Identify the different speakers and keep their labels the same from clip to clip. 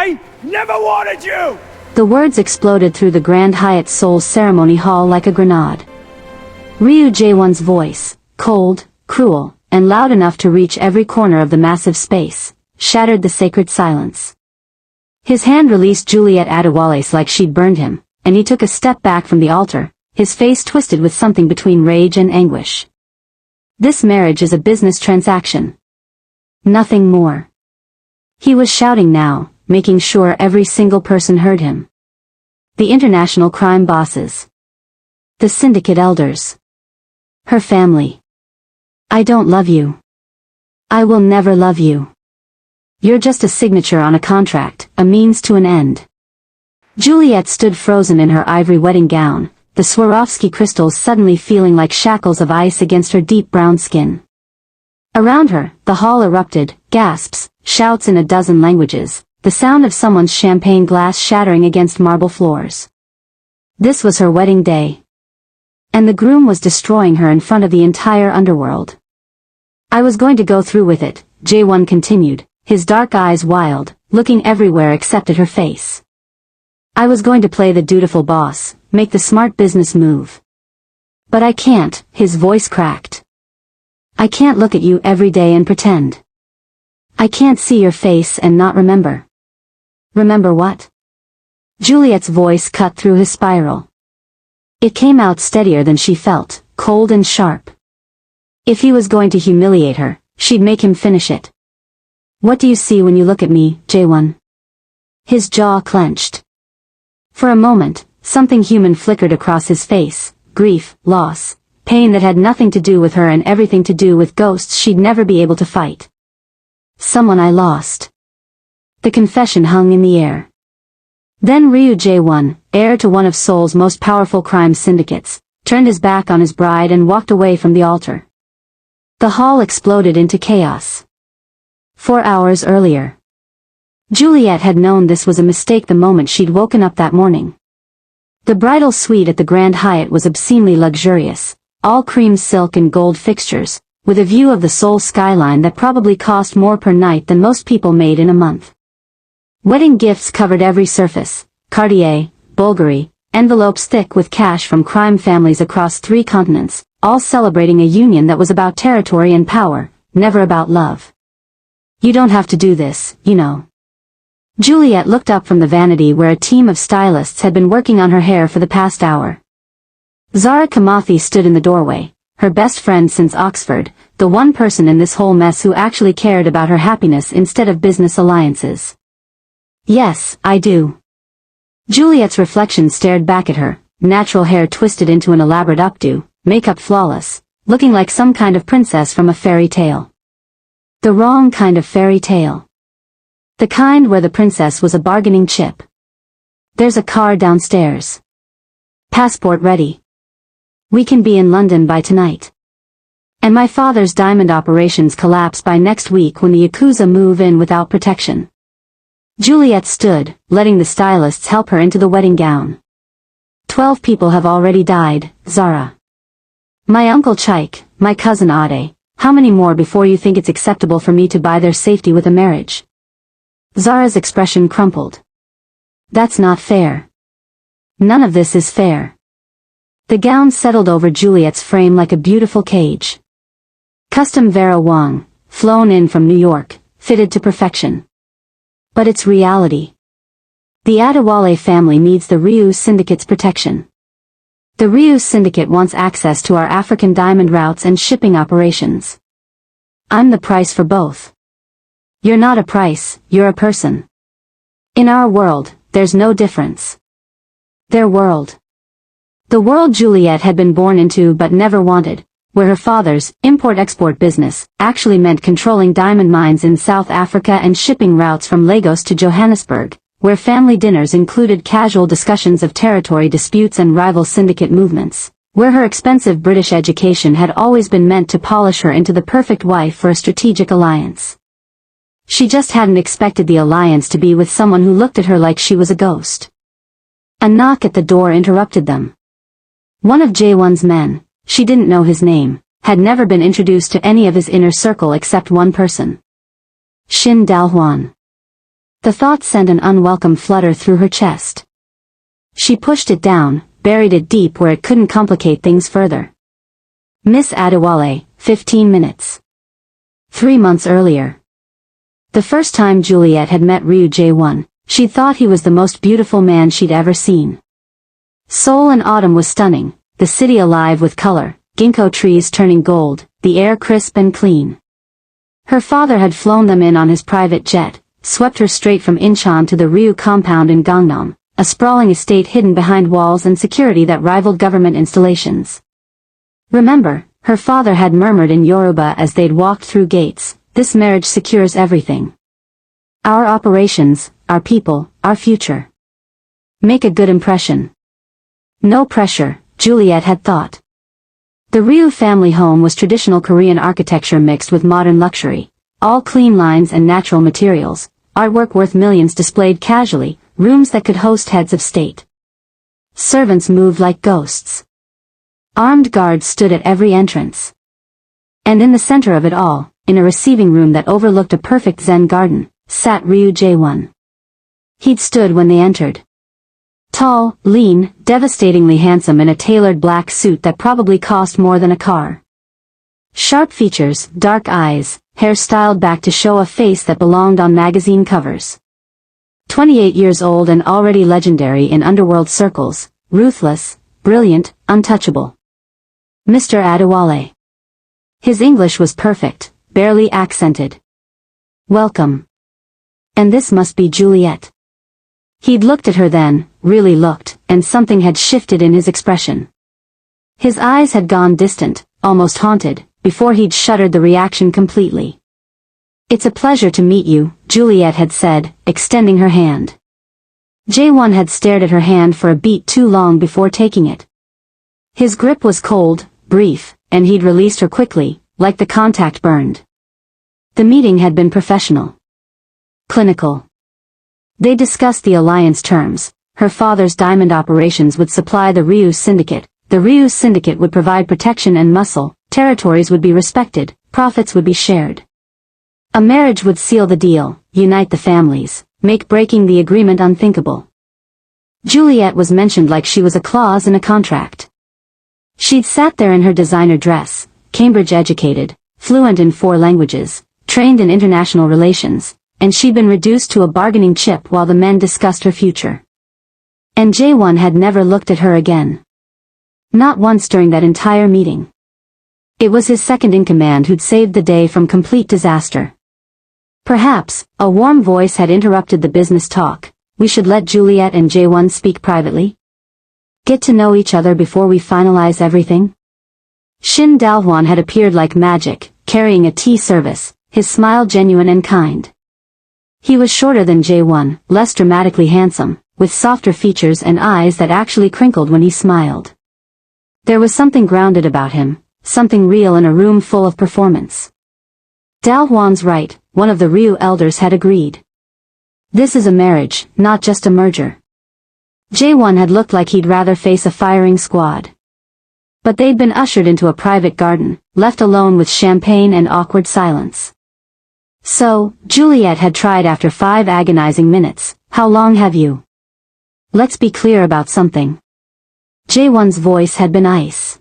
Speaker 1: I never wanted you!
Speaker 2: The words exploded through the Grand Hyatt Seoul ceremony hall like a grenade. Ryu Jae-Won's voice, cold, cruel, and loud enough to reach every corner of the massive space, shattered the sacred silence. His hand released Juliet Adewale like she'd burned him, and he took a step back from the altar, his face twisted with something between rage and anguish. This marriage is a business transaction. Nothing more. He was shouting now, making sure every single person heard him. The international crime bosses. The syndicate elders. Her family. I don't love you. I will never love you. You're just a signature on a contract, a means to an end. Juliet stood frozen in her ivory wedding gown, the Swarovski crystals suddenly feeling like shackles of ice against her deep brown skin. Around her, the hall erupted, gasps, shouts in a dozen languages, the sound of someone's champagne glass shattering against marble floors. This was her wedding day. And the groom was destroying her in front of the entire underworld. I was going to go through with it, Jae-Won continued, his dark eyes wild, looking everywhere except at her face. I was going to play the dutiful boss, make the smart business move. But I can't, his voice cracked. I can't look at you every day and pretend. I can't see your face and not remember. Remember what? Juliet's voice cut through his spiral. It came out steadier than she felt, cold and sharp. If he was going to humiliate her, she'd make him finish it. What do you see when you look at me, Jae-Won? His jaw clenched. For a moment, something human flickered across his face, grief, loss, pain that had nothing to do with her and everything to do with ghosts she'd never be able to fight. Someone I lost. The confession hung in the air. Then Ryu Jae-Won, heir to one of Seoul's most powerful crime syndicates, turned his back on his bride and walked away from the altar. The hall exploded into chaos. 4 hours earlier. Juliet had known this was a mistake the moment she'd woken up that morning. The bridal suite at the Grand Hyatt was obscenely luxurious, all cream silk and gold fixtures, with a view of the Seoul skyline that probably cost more per night than most people made in a month. Wedding gifts covered every surface, Cartier, Bulgari, envelopes thick with cash from crime families across 3 continents, all celebrating a union that was about territory and power, never about love. You don't have to do this, you know. Juliet looked up from the vanity where a team of stylists had been working on her hair for the past hour. Zara Kamathi stood in the doorway, her best friend since Oxford, the one person in this whole mess who actually cared about her happiness instead of business alliances. Yes, I do. Juliet's reflection stared back at her, natural hair twisted into an elaborate updo, makeup flawless, looking like some kind of princess from a fairy tale. The wrong kind of fairy tale. The kind where the princess was a bargaining chip. There's a car downstairs. Passport ready. We can be in London by tonight. And my father's diamond operations collapse by next week when the Yakuza move in without protection. Juliet stood, letting the stylists help her into the wedding gown. 12 people have already died, Zara. My uncle Chaik, my cousin Ade, how many more before you think it's acceptable for me to buy their safety with a marriage? Zara's expression crumpled. That's not fair. None of this is fair. The gown settled over Juliet's frame like a beautiful cage. Custom Vera Wang, flown in from New York, fitted to perfection. But it's reality. The Adewale family needs the Ryu Syndicate's protection. The Ryu Syndicate wants access to our African diamond routes and shipping operations. I'm the price for both. You're not a price, you're a person. In our world, there's no difference. Their world. The world Juliet had been born into but never wanted, where her father's import-export business actually meant controlling diamond mines in South Africa and shipping routes from Lagos to Johannesburg, where family dinners included casual discussions of territory disputes and rival syndicate movements, where her expensive British education had always been meant to polish her into the perfect wife for a strategic alliance. She just hadn't expected the alliance to be with someone who looked at her like she was a ghost. A knock at the door interrupted them. One of Jae-Won's men, she didn't know his name, had never been introduced to any of his inner circle except one person. Shin Dal-Hwan. The thought sent an unwelcome flutter through her chest. She pushed it down, buried it deep where it couldn't complicate things further. Miss Adewale, 15 minutes. 3 months earlier. The first time Juliet had met Ryu Jae-Won, she'd thought he was the most beautiful man she'd ever seen. Seoul in autumn was stunning, the city alive with color, ginkgo trees turning gold, the air crisp and clean. Her father had flown them in on his private jet, swept her straight from Incheon to the Ryu compound in Gangnam, a sprawling estate hidden behind walls and security that rivaled government installations. Remember, her father had murmured in Yoruba as they'd walked through gates, "This marriage secures everything. Our operations, our people, our future. Make a good impression." No pressure, Juliet had thought. The Ryu family home was traditional Korean architecture mixed with modern luxury, all clean lines and natural materials, artwork worth millions displayed casually, rooms that could host heads of state. Servants moved like ghosts. Armed guards stood at every entrance. And in the center of it all, in a receiving room that overlooked a perfect Zen garden, sat Ryu Jae-Won. He'd stood when they entered. Tall, lean, devastatingly handsome in a tailored black suit that probably cost more than a car. Sharp features, dark eyes, hair styled back to show a face that belonged on magazine covers. 28 years old and already legendary in underworld circles, ruthless, brilliant, untouchable. Mr. Adewale. His English was perfect, barely accented. "Welcome. And this must be Juliet." He'd looked at her then, really looked, and something had shifted in his expression. His eyes had gone distant, almost haunted, before he'd shuttered the reaction completely. "It's a pleasure to meet you," Juliet had said, extending her hand. Jae-Won had stared at her hand for a beat too long before taking it. His grip was cold, brief, and he'd released her quickly, like the contact burned. The meeting had been professional. Clinical. They discussed the alliance terms. Her father's diamond operations would supply the Ryu Syndicate. The Ryu Syndicate would provide protection and muscle, territories would be respected, profits would be shared. A marriage would seal the deal, unite the families, make breaking the agreement unthinkable. Juliet was mentioned like she was a clause in a contract. She'd sat there in her designer dress, Cambridge educated, fluent in 4 languages, trained in international relations, and she'd been reduced to a bargaining chip while the men discussed her future. And Jae-Won had never looked at her again. Not once during that entire meeting. It was his second-in-command who'd saved the day from complete disaster. Perhaps, a warm voice had interrupted the business talk. "We should let Juliet and Jae-Won speak privately. Get to know each other before we finalize everything." Shin Dal-Hwan had appeared like magic, carrying a tea service, his smile genuine and kind. He was shorter than Jae-Won, less dramatically handsome, with softer features and eyes that actually crinkled when he smiled. There was something grounded about him, something real in a room full of performance. Dal-Hwan's right, one of the Ryu elders had agreed. This is a marriage, not just a merger. Jae-Won had looked like he'd rather face a firing squad. But they'd been ushered into a private garden, left alone with champagne and awkward silence. "So, Juliet had tried after 5 agonizing minutes, how long have you? Let's be clear about something." Jae-Won's voice had been ice.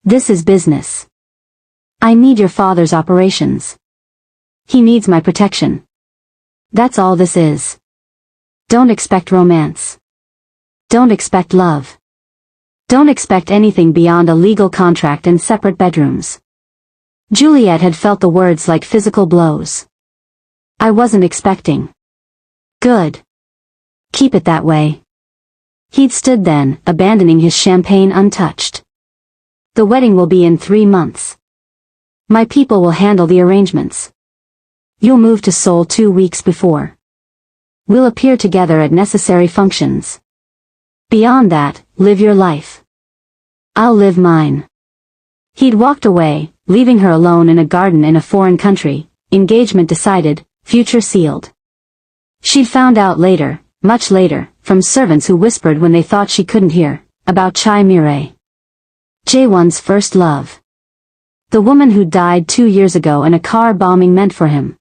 Speaker 2: "This is business. I need your father's operations. He needs my protection. That's all this is. Don't expect romance. Don't expect love. Don't expect anything beyond a legal contract and separate bedrooms." Juliet had felt the words like physical blows. "I wasn't expecting." "Good. Keep it that way." He'd stood then, abandoning his champagne untouched. "The wedding will be in 3 months. My people will handle the arrangements. You'll move to Seoul 2 weeks before. We'll appear together at necessary functions. Beyond that, live your life. I'll live mine." He'd walked away, leaving her alone in a garden in a foreign country, engagement decided, future sealed. She'd found out later, much later, from servants who whispered when they thought she couldn't hear, about Chai Mirai. Jae-Won's first love. The woman who died 2 years ago in a car bombing meant for him.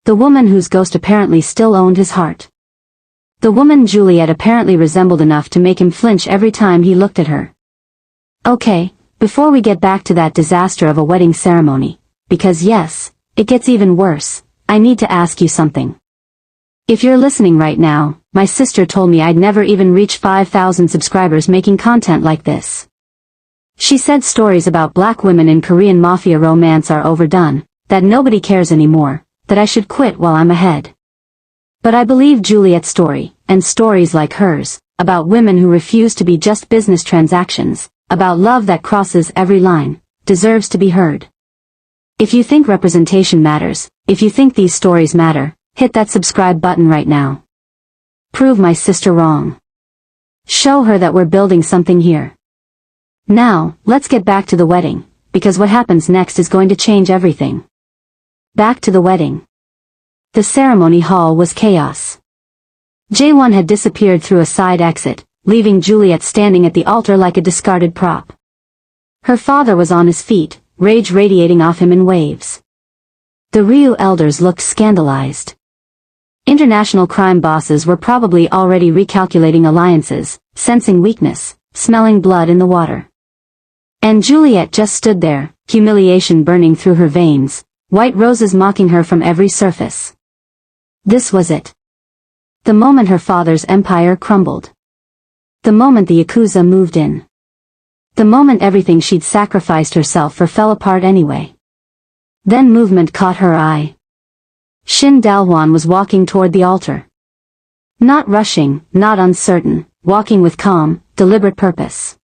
Speaker 2: The woman whose ghost apparently still owned his heart. The woman Juliet apparently resembled enough to make him flinch every time he looked at her. Okay, before we get back to that disaster of a wedding ceremony, because yes, it gets even worse, I need to ask you something. If you're listening right now, my sister told me I'd never even reach 5,000 subscribers making content like this. She said stories about black women in Korean mafia romance are overdone, that nobody cares anymore, that I should quit while I'm ahead. But I believe Juliet's story, and stories like hers, about women who refuse to be just business transactions, about love that crosses every line, deserves to be heard. If you think representation matters, if you think these stories matter, hit that subscribe button right now. Prove my sister wrong. Show her that we're building something here. Now, let's get back to the wedding, because what happens next is going to change everything. Back to the wedding. The ceremony hall was chaos. Jae-Won had disappeared through a side exit, leaving Juliet standing at the altar like a discarded prop. Her father was on his feet, rage radiating off him in waves. The Ryu elders looked scandalized. International crime bosses were probably already recalculating alliances, sensing weakness, smelling blood in the water. And Juliet just stood there, humiliation burning through her veins, white roses mocking her from every surface. This was it. The moment her father's empire crumbled. The moment the Yakuza moved in. The moment everything she'd sacrificed herself for fell apart anyway. Then movement caught her eye. Shin Dal-Hwan was walking toward the altar. Not rushing, not uncertain, walking with calm, deliberate purpose.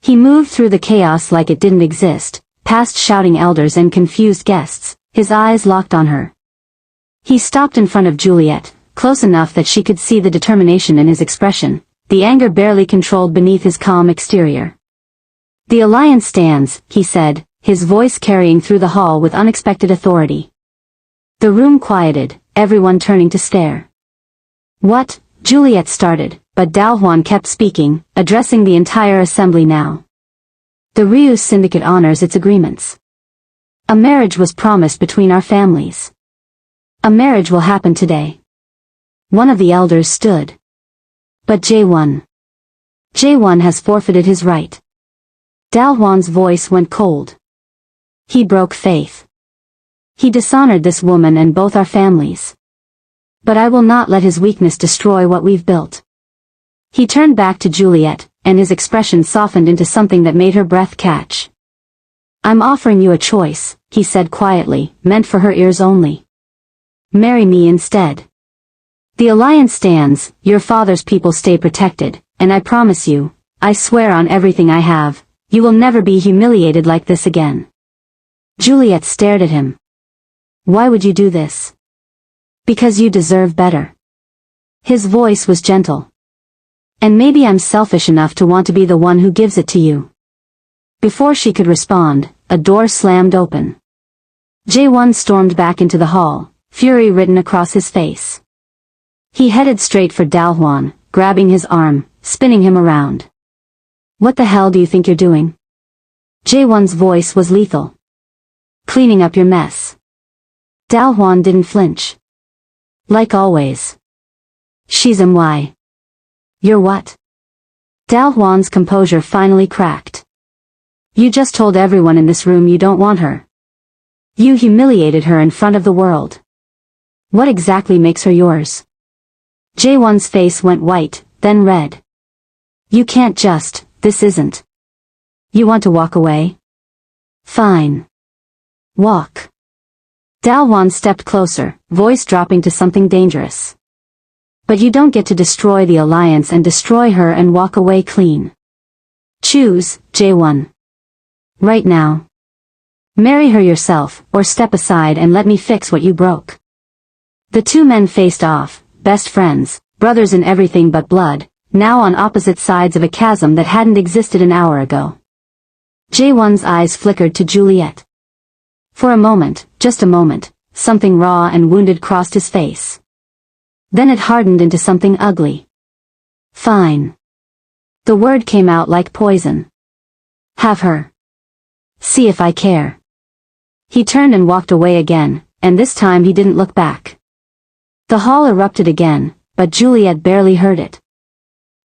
Speaker 2: He moved through the chaos like it didn't exist, past shouting elders and confused guests, his eyes locked on her. He stopped in front of Juliet, close enough that she could see the determination in his expression, the anger barely controlled beneath his calm exterior. "The alliance stands," he said, his voice carrying through the hall with unexpected authority. The room quieted, everyone turning to stare. "What?" Juliet started, but Dal-Hwan kept speaking, addressing the entire assembly now. "The Ryu Syndicate honors its agreements. A marriage was promised between our families. A marriage will happen today." One of the elders stood. "But Jae-Won. Jae-Won has forfeited his right." Dal-Hwan's voice went cold. "He broke faith. He dishonored this woman and both our families. But I will not let his weakness destroy what we've built." He turned back to Juliet, and his expression softened into something that made her breath catch. "I'm offering you a choice," he said quietly, meant for her ears only. "Marry me instead. The alliance stands, your father's people stay protected, and I promise you, I swear on everything I have, you will never be humiliated like this again." Juliet stared at him. "Why would you do this?" "Because you deserve better." His voice was gentle. "And maybe I'm selfish enough to want to be the one who gives it to you." Before she could respond, a door slammed open. Jae-Won stormed back into the hall, fury written across his face. He headed straight for Dal-Hwan, grabbing his arm, spinning him around. "What the hell do you think you're doing?" Jae-Won's voice was lethal. "Cleaning up your mess." Dal-Hwan didn't flinch. "Like always. She's MY. You're what?" Dal-Hwan's composure finally cracked. "You just told everyone in this room you don't want her. You humiliated her in front of the world. What exactly makes her yours?" Jae-Won's face went white, then red. "You can't just, this isn't. You want to walk away? Fine. Walk." Dal-Hwan stepped closer, voice dropping to something dangerous. "But you don't get to destroy the alliance and destroy her and walk away clean. Choose, Jae-Won. Right now. Marry her yourself, or step aside and let me fix what you broke." The two men faced off, best friends, brothers in everything but blood, now on opposite sides of a chasm that hadn't existed an hour ago. Jae-Won's eyes flickered to Juliet. For a moment, just a moment, something raw and wounded crossed his face. Then it hardened into something ugly. "Fine." The word came out like poison. "Have her. See if I care." He turned and walked away again, and this time he didn't look back. The hall erupted again, but Juliet barely heard it.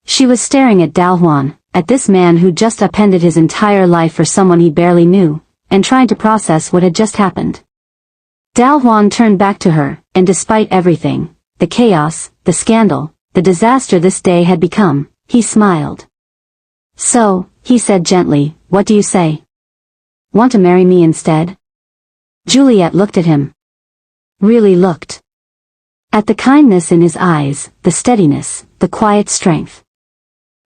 Speaker 2: She was staring at Dal-Hwan, at this man who just upended his entire life for someone he barely knew, and trying to process what had just happened. Dal-Hwan turned back to her, and despite everything, the chaos, the scandal, the disaster this day had become, he smiled. "So," he said gently, "what do you say? Want to marry me instead?" Juliet looked at him. Really looked. At the kindness in his eyes, the steadiness, the quiet strength.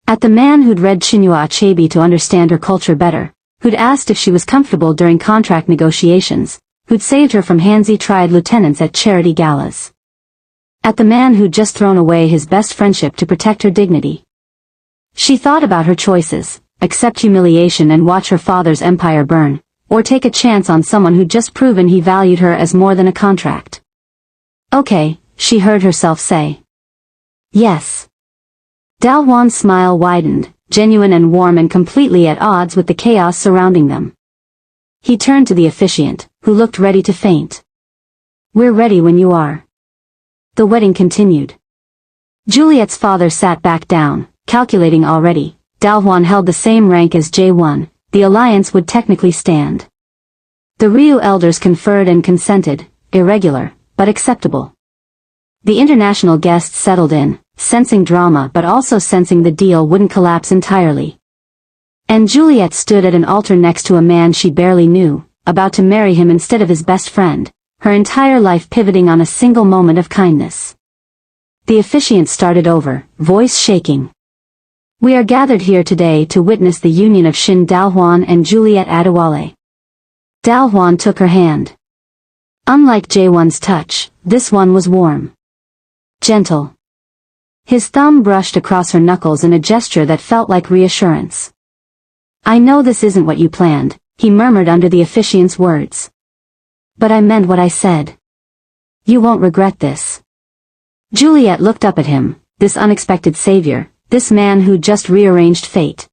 Speaker 2: At the man who'd read Chinua Achebe to understand her culture better, who'd asked if she was comfortable during contract negotiations, who'd saved her from handsy-tried lieutenants at charity galas. At the man who'd just thrown away his best friendship to protect her dignity. She thought about her choices: accept humiliation and watch her father's empire burn, or take a chance on someone who'd just proven he valued her as more than a contract. "Okay," she heard herself say. "Yes." Dal-Hwan's smile widened, genuine and warm and completely at odds with the chaos surrounding them. He turned to the officiant, who looked ready to faint. "We're ready when you are." The wedding continued. Juliet's father sat back down, calculating already. Dal-Hwan held the same rank as Jae-Won, the alliance would technically stand. The Ryu elders conferred and consented, irregular, but acceptable. The international guests settled in, sensing drama but also sensing the deal wouldn't collapse entirely. And Juliet stood at an altar next to a man she barely knew, about to marry him instead of his best friend, her entire life pivoting on a single moment of kindness. The officiant started over, voice shaking. "We are gathered here today to witness the union of Shin Dal-Hwan and Juliet Adewale." Dal-Hwan took her hand. Unlike Jae-Won's touch, this one was warm. Gentle. His thumb brushed across her knuckles in a gesture that felt like reassurance. "I know this isn't what you planned," he murmured under the officiant's words. "But I meant what I said. You won't regret this." Juliet looked up at him, this unexpected savior, this man who just rearranged fate.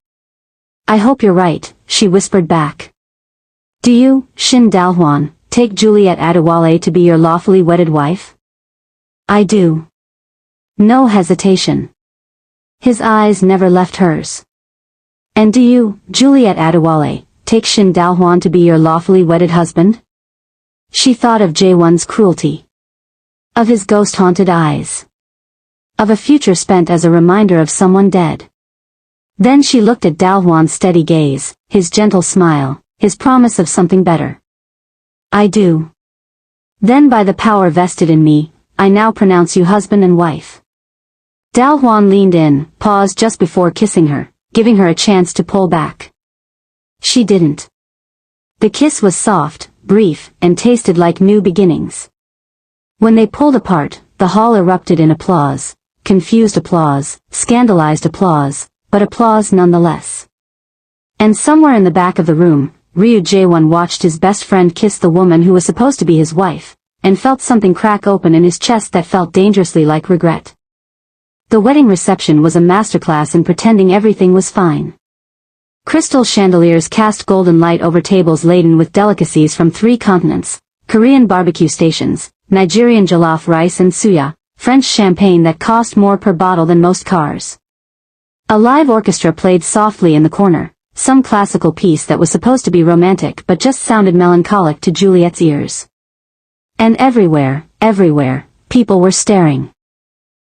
Speaker 2: "I hope you're right," she whispered back. "Do you, Shin Dal-Hwan, take Juliet Adewale to be your lawfully wedded wife?" "I do." No hesitation. His eyes never left hers. "And do you, Juliet Adewale, take Shin Dal-Hwan to be your lawfully wedded husband?" She thought of Jae-Won's cruelty. Of his ghost-haunted eyes. Of a future spent as a reminder of someone dead. Then she looked at Dal-Hwan's steady gaze, his gentle smile, his promise of something better. "I do. Then by the power vested in me, I now pronounce you husband and wife." Dal-Hwan leaned in, paused just before kissing her, giving her a chance to pull back. She didn't. The kiss was soft, brief, and tasted like new beginnings. When they pulled apart, the hall erupted in applause, confused applause, scandalized applause, but applause nonetheless. And somewhere in the back of the room, Ryu Jae-Won watched his best friend kiss the woman who was supposed to be his wife, and felt something crack open in his chest that felt dangerously like regret. The wedding reception was a masterclass in pretending everything was fine. Crystal chandeliers cast golden light over tables laden with delicacies from 3 continents, Korean barbecue stations, Nigerian jollof rice and suya, French champagne that cost more per bottle than most cars. A live orchestra played softly in the corner, some classical piece that was supposed to be romantic but just sounded melancholic to Juliet's ears. And everywhere, people were staring.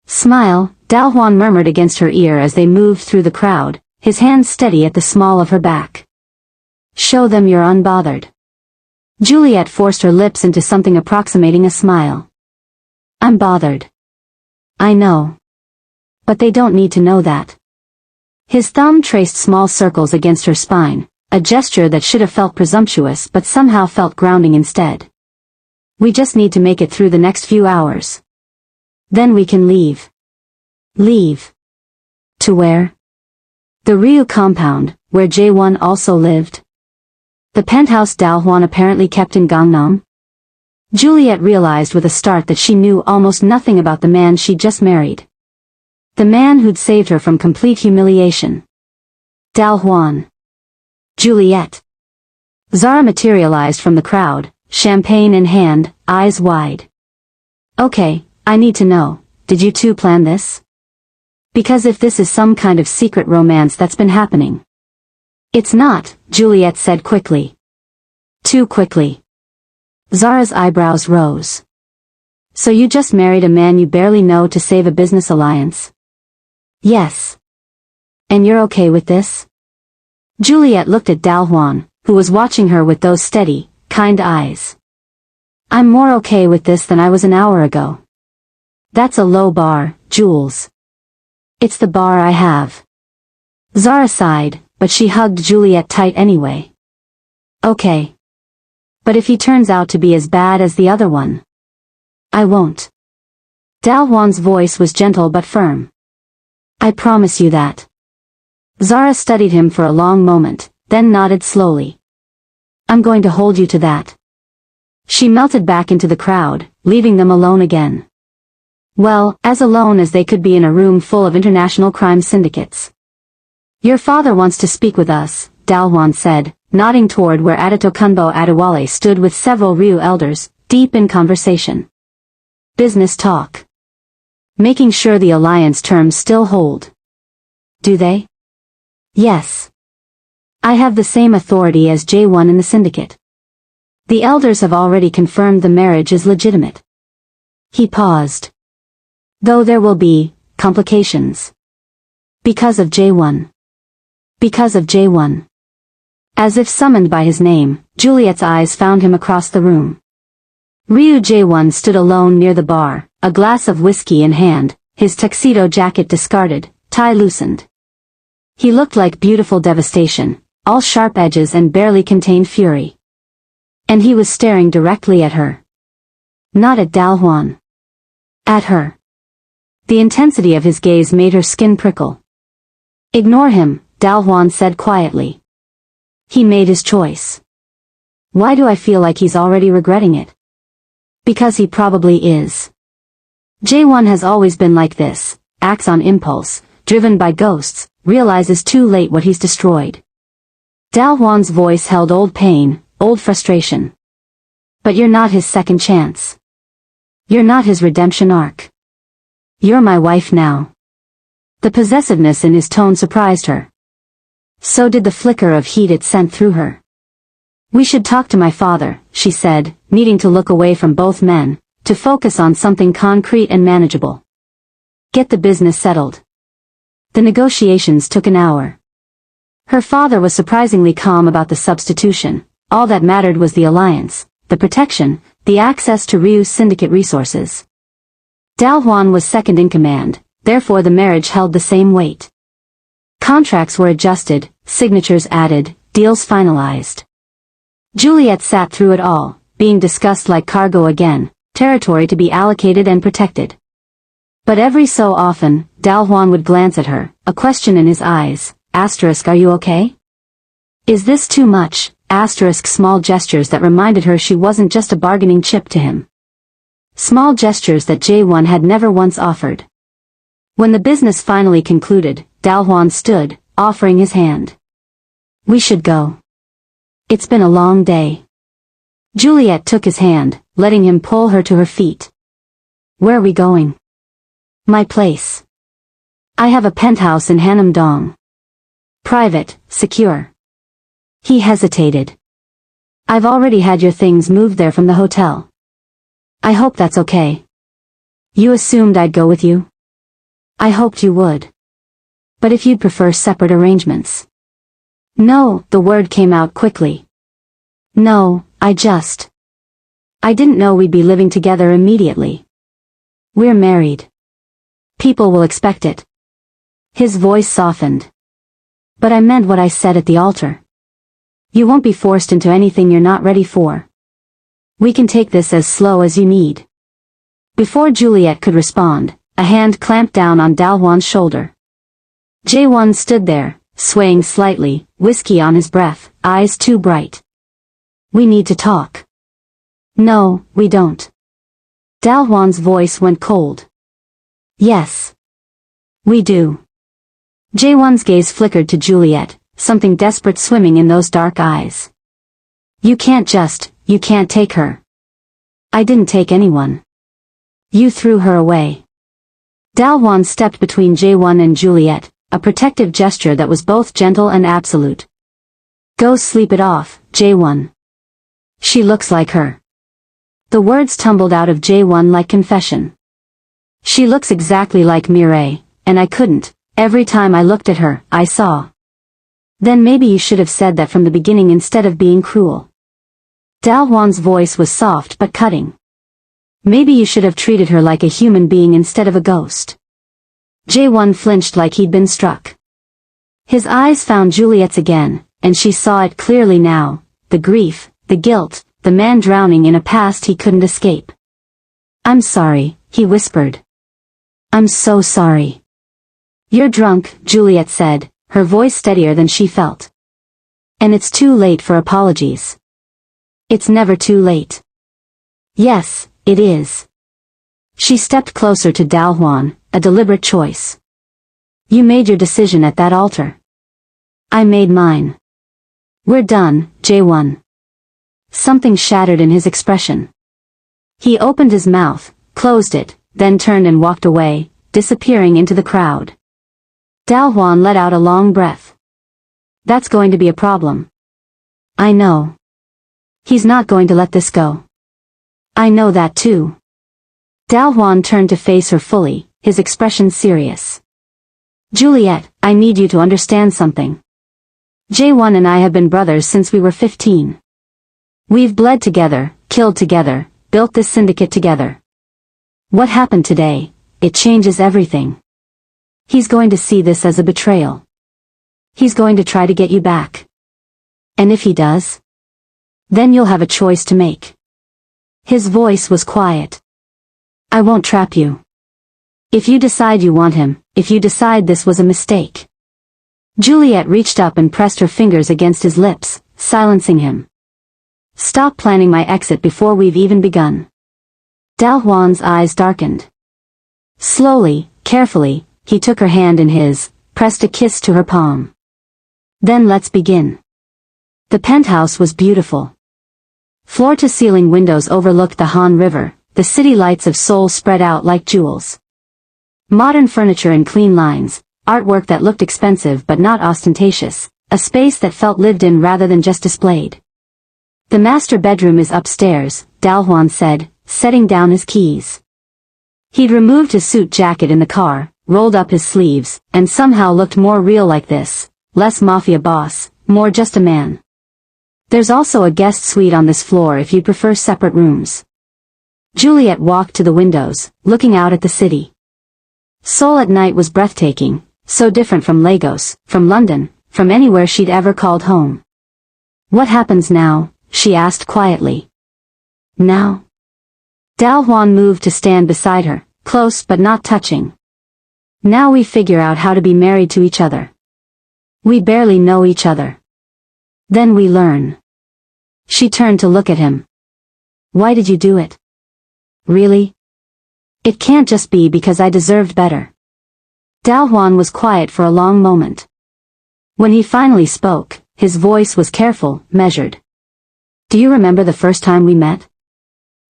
Speaker 2: "Smile," Dal-Hwan murmured against her ear as they moved through the crowd, his hand steady at the small of her back. "Show them you're unbothered." Juliet forced her lips into something approximating a smile. "I'm bothered. I know. But they don't need to know that." His thumb traced small circles against her spine, a gesture that should have felt presumptuous but somehow felt grounding instead. "We just need to make it through the next few hours. Then we can leave." Leave. To where? The Ryu compound, where Jae-Won also lived. The penthouse Dal-Hwan apparently kept in Gangnam. Juliet realized with a start that she knew almost nothing about the man she'd just married. The man who'd saved her from complete humiliation. Dal-Hwan. Juliet. Zara materialized from the crowd, champagne in hand, eyes wide. Okay, I need to know, did you two plan this? Because if this is some kind of secret romance that's been happening. It's not, Juliet said quickly. Too quickly. Zara's eyebrows rose. So you just married a man you barely know to save a business alliance? Yes. And you're okay with this? Juliet looked at Dal-Hwan, who was watching her with those steady, kind eyes. I'm more okay with this than I was an hour ago. That's a low bar, Jules. It's the bar I have. Zara sighed, but she hugged Juliet tight anyway. Okay. But if he turns out to be as bad as the other one? I won't. Dal-Hwan's voice was gentle but firm. I promise you that. Zara studied him for a long moment, then nodded slowly. I'm going to hold you to that. She melted back into the crowd, leaving them alone again. Well, as alone as they could be in a room full of international crime syndicates. Your father wants to speak with us, Dal-Hwan said, nodding toward where Adetokunbo Adewale stood with several Ryu elders, deep in conversation. Business talk. Making sure the alliance terms still hold. Do they? Yes. I have the same authority as Jae-Won in the syndicate. The elders have already confirmed the marriage is legitimate. He paused. Though there will be complications. Because of Jae-Won. Because of Jae-Won. As if summoned by his name, Juliet's eyes found him across the room. Ryu Jae-Won stood alone near the bar, a glass of whiskey in hand, his tuxedo jacket discarded, tie loosened. He looked like beautiful devastation, all sharp edges and barely contained fury. And he was staring directly at her. Not at Dal-Hwan. At her. The intensity of his gaze made her skin prickle. Ignore him, Dal-Hwan said quietly. He made his choice. Why do I feel like he's already regretting it? Because he probably is. Jae-Won has always been like this, acts on impulse, driven by ghosts, realizes too late what he's destroyed. Dal-Hwan's voice held old pain, old frustration. But you're not his second chance. You're not his redemption arc. You're my wife now. The possessiveness in his tone surprised her. So did the flicker of heat it sent through her. We should talk to my father, she said, needing to look away from both men, to focus on something concrete and manageable. Get the business settled. The negotiations took an hour. Her father was surprisingly calm about the substitution. All that mattered was the alliance, the protection, the access to Ryu's syndicate resources. Dal-Hwan was second in command, therefore the marriage held the same weight. Contracts were adjusted, signatures added, deals finalized. Juliet sat through it all, being discussed like cargo again, territory to be allocated and protected. But every so often, Dal-Hwan would glance at her, a question in his eyes, are you okay? Is this too much? Small gestures that reminded her she wasn't just a bargaining chip to him. Small gestures that Jae-Won had never once offered. When the business finally concluded, Dal-Hwan stood, offering his hand. We should go. It's been a long day. Juliet took his hand, letting him pull her to her feet. Where are we going? My place. I have a penthouse in Hanam-dong. Private, secure. He hesitated. I've already had your things moved there from the hotel. I hope that's okay. You assumed I'd go with you? I hoped you would. But if you'd prefer separate arrangements. No, the word came out quickly. No, I didn't know we'd be living together immediately. We're married. People will expect it. His voice softened. But I meant what I said at the altar. You won't be forced into anything you're not ready for. We can take this as slow as you need. Before Juliet could respond, a hand clamped down on Dal-Hwan's shoulder. Jae-Won stood there, swaying slightly, whiskey on his breath, eyes too bright. We need to talk. No, we don't. Dal-Hwan's voice went cold. Yes. We do. Jae-Won's gaze flickered to Juliet, something desperate swimming in those dark eyes. You can't just, you can't take her. I didn't take anyone. You threw her away. Dal-Hwan stepped between Jae-Won and Juliet, a protective gesture that was both gentle and absolute. Go sleep it off, Jae-Won. She looks like her. The words tumbled out of Jae-Won like confession. She looks exactly like Mireille, and I couldn't. Every time I looked at her, I saw. Then maybe you should have said that from the beginning instead of being cruel. Dal-Hwan's voice was soft but cutting. Maybe you should have treated her like a human being instead of a ghost. Jae-Won flinched like he'd been struck. His eyes found Juliet's again, and she saw it clearly now, the grief, the guilt, the man drowning in a past he couldn't escape. I'm sorry, he whispered. I'm so sorry. You're drunk, Juliet said, her voice steadier than she felt. And it's too late for apologies. It's never too late. Yes, it is. She stepped closer to Dal-Hwan, a deliberate choice. You made your decision at that altar. I made mine. We're done, Jae-Won. Something shattered in his expression. He opened his mouth, closed it, then turned and walked away, disappearing into the crowd. Dal-Hwan let out a long breath. That's going to be a problem. I know. He's not going to let this go. I know that too. Dal-Hwan turned to face her fully, his expression serious. Juliet, I need you to understand something. Jae-Won and I have been brothers since we were 15. We've bled together, killed together, built this syndicate together. What happened today, it changes everything. He's going to see this as a betrayal. He's going to try to get you back. And if he does, then you'll have a choice to make. His voice was quiet. I won't trap you. If you decide you want him, if you decide this was a mistake. Juliet reached up and pressed her fingers against his lips, silencing him. Stop planning my exit before we've even begun. Dal-Hwan's eyes darkened. Slowly, carefully, he took her hand in his, pressed a kiss to her palm. Then let's begin. The penthouse was beautiful. Floor-to-ceiling windows overlooked the Han River, the city lights of Seoul spread out like jewels. Modern furniture in clean lines, artwork that looked expensive but not ostentatious, a space that felt lived in rather than just displayed. The master bedroom is upstairs, Dal-Hwan said, setting down his keys. He'd removed his suit jacket in the car, rolled up his sleeves, and somehow looked more real like this, less mafia boss, more just a man. There's also a guest suite on this floor if you prefer separate rooms. Juliet walked to the windows, looking out at the city. Seoul at night was breathtaking, so different from Lagos, from London, from anywhere she'd ever called home. What happens now? She asked quietly. Now? Dal-Hwan moved to stand beside her, close but not touching. Now we figure out how to be married to each other. We barely know each other. Then we learn. She turned to look at him. Why did you do it? Really? It can't just be because I deserved better. Dal-Hwan was quiet for a long moment. When he finally spoke, his voice was careful, measured. Do you remember the first time we met?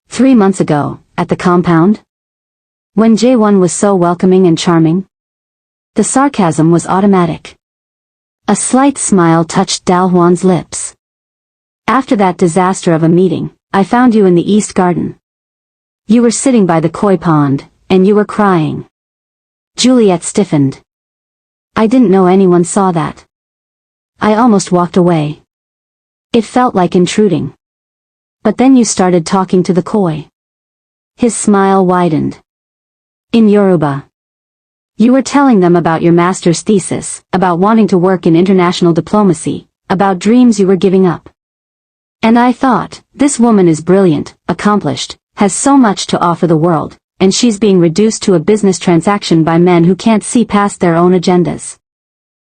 Speaker 2: 3 months ago, at the compound? When Jae-Won was so welcoming and charming? The sarcasm was automatic. A slight smile touched Dal-Hwan's lips. After that disaster of a meeting, I found you in the East Garden. You were sitting by the koi pond, and you were crying. Juliet stiffened. I didn't know anyone saw that. I almost walked away. It felt like intruding. But then you started talking to the koi. His smile widened. In Yoruba. You were telling them about your master's thesis, about wanting to work in international diplomacy, about dreams you were giving up. And I thought, this woman is brilliant, accomplished, has so much to offer the world, and she's being reduced to a business transaction by men who can't see past their own agendas.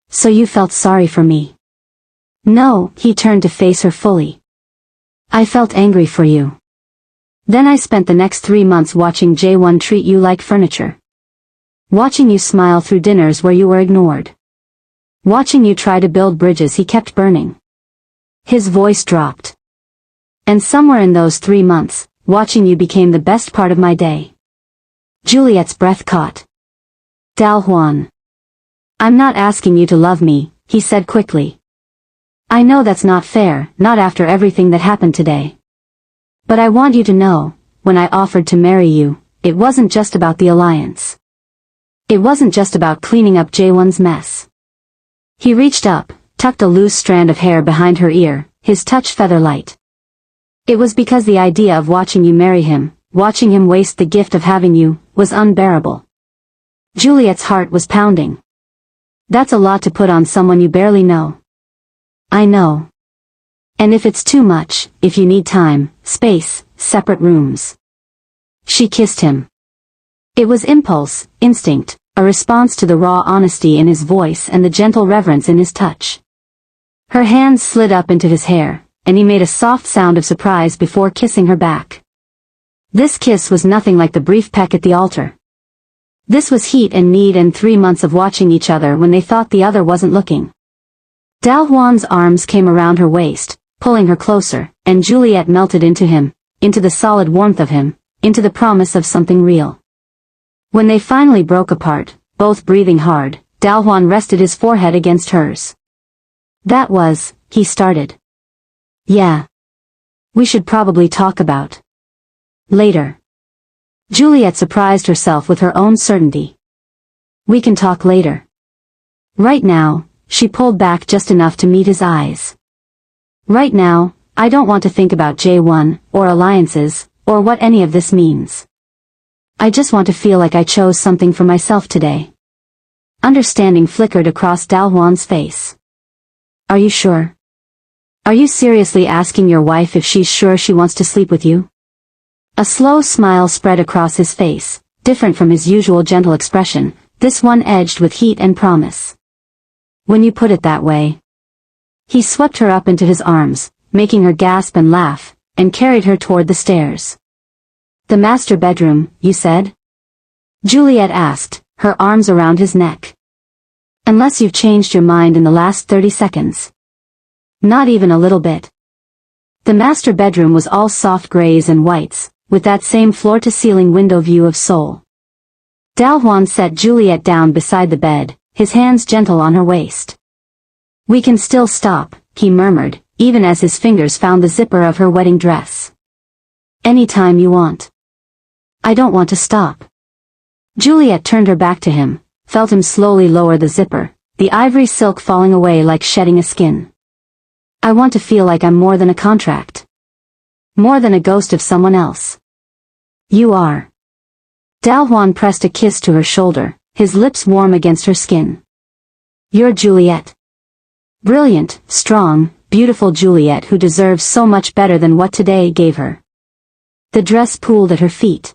Speaker 2: So you felt sorry for me? No, he turned to face her fully. I felt angry for you. Then I spent the next 3 months watching Jae-Won treat you like furniture. Watching you smile through dinners where you were ignored. Watching you try to build bridges he kept burning. His voice dropped. And somewhere in those 3 months, watching you became the best part of my day. Juliet's breath caught. Dal-Hwan. I'm not asking you to love me, he said quickly. I know that's not fair, not after everything that happened today. But I want you to know, when I offered to marry you, it wasn't just about the alliance. It wasn't just about cleaning up Jae-Won's mess. He reached up, tucked a loose strand of hair behind her ear, his touch feather-light. It was because the idea of watching you marry him, watching him waste the gift of having you, was unbearable. Juliet's heart was pounding. That's a lot to put on someone you barely know. I know. And if it's too much, if you need time, space, separate rooms. She kissed him. It was impulse, instinct, a response to the raw honesty in his voice and the gentle reverence in his touch. Her hands slid up into his hair, and he made a soft sound of surprise before kissing her back. This kiss was nothing like the brief peck at the altar. This was heat and need and 3 months of watching each other when they thought the other wasn't looking. Dal-Hwan's arms came around her waist, pulling her closer, and Juliet melted into him, into the solid warmth of him, into the promise of something real. When they finally broke apart, both breathing hard, Dal-Hwan rested his forehead against hers. That was, he started. Yeah. We should probably talk about later. Juliet surprised herself with her own certainty. We can talk later. Right now, she pulled back just enough to meet his eyes. Right now, I don't want to think about Jae-Won, or alliances, or what any of this means. I just want to feel like I chose something for myself today. Understanding flickered across Dal-Hwan's face. Are you sure? Are you seriously asking your wife if she's sure she wants to sleep with you? A slow smile spread across his face, different from his usual gentle expression, this one edged with heat and promise. When you put it that way. He swept her up into his arms, making her gasp and laugh, and carried her toward the stairs. The master bedroom, you said? Juliet asked, her arms around his neck. Unless you've changed your mind in the last 30 seconds. Not even a little bit. The master bedroom was all soft grays and whites, with that same floor-to-ceiling window view of Seoul. Dal-Hwan set Juliet down beside the bed, his hands gentle on her waist. We can still stop, he murmured, even as his fingers found the zipper of her wedding dress. Anytime you want. I don't want to stop. Juliet turned her back to him, felt him slowly lower the zipper, the ivory silk falling away like shedding a skin. I want to feel like I'm more than a contract. More than a ghost of someone else. You are. Dal-Hwan pressed a kiss to her shoulder, his lips warm against her skin. You're Juliet. Brilliant, strong, beautiful Juliet who deserves so much better than what today gave her. The dress pooled at her feet.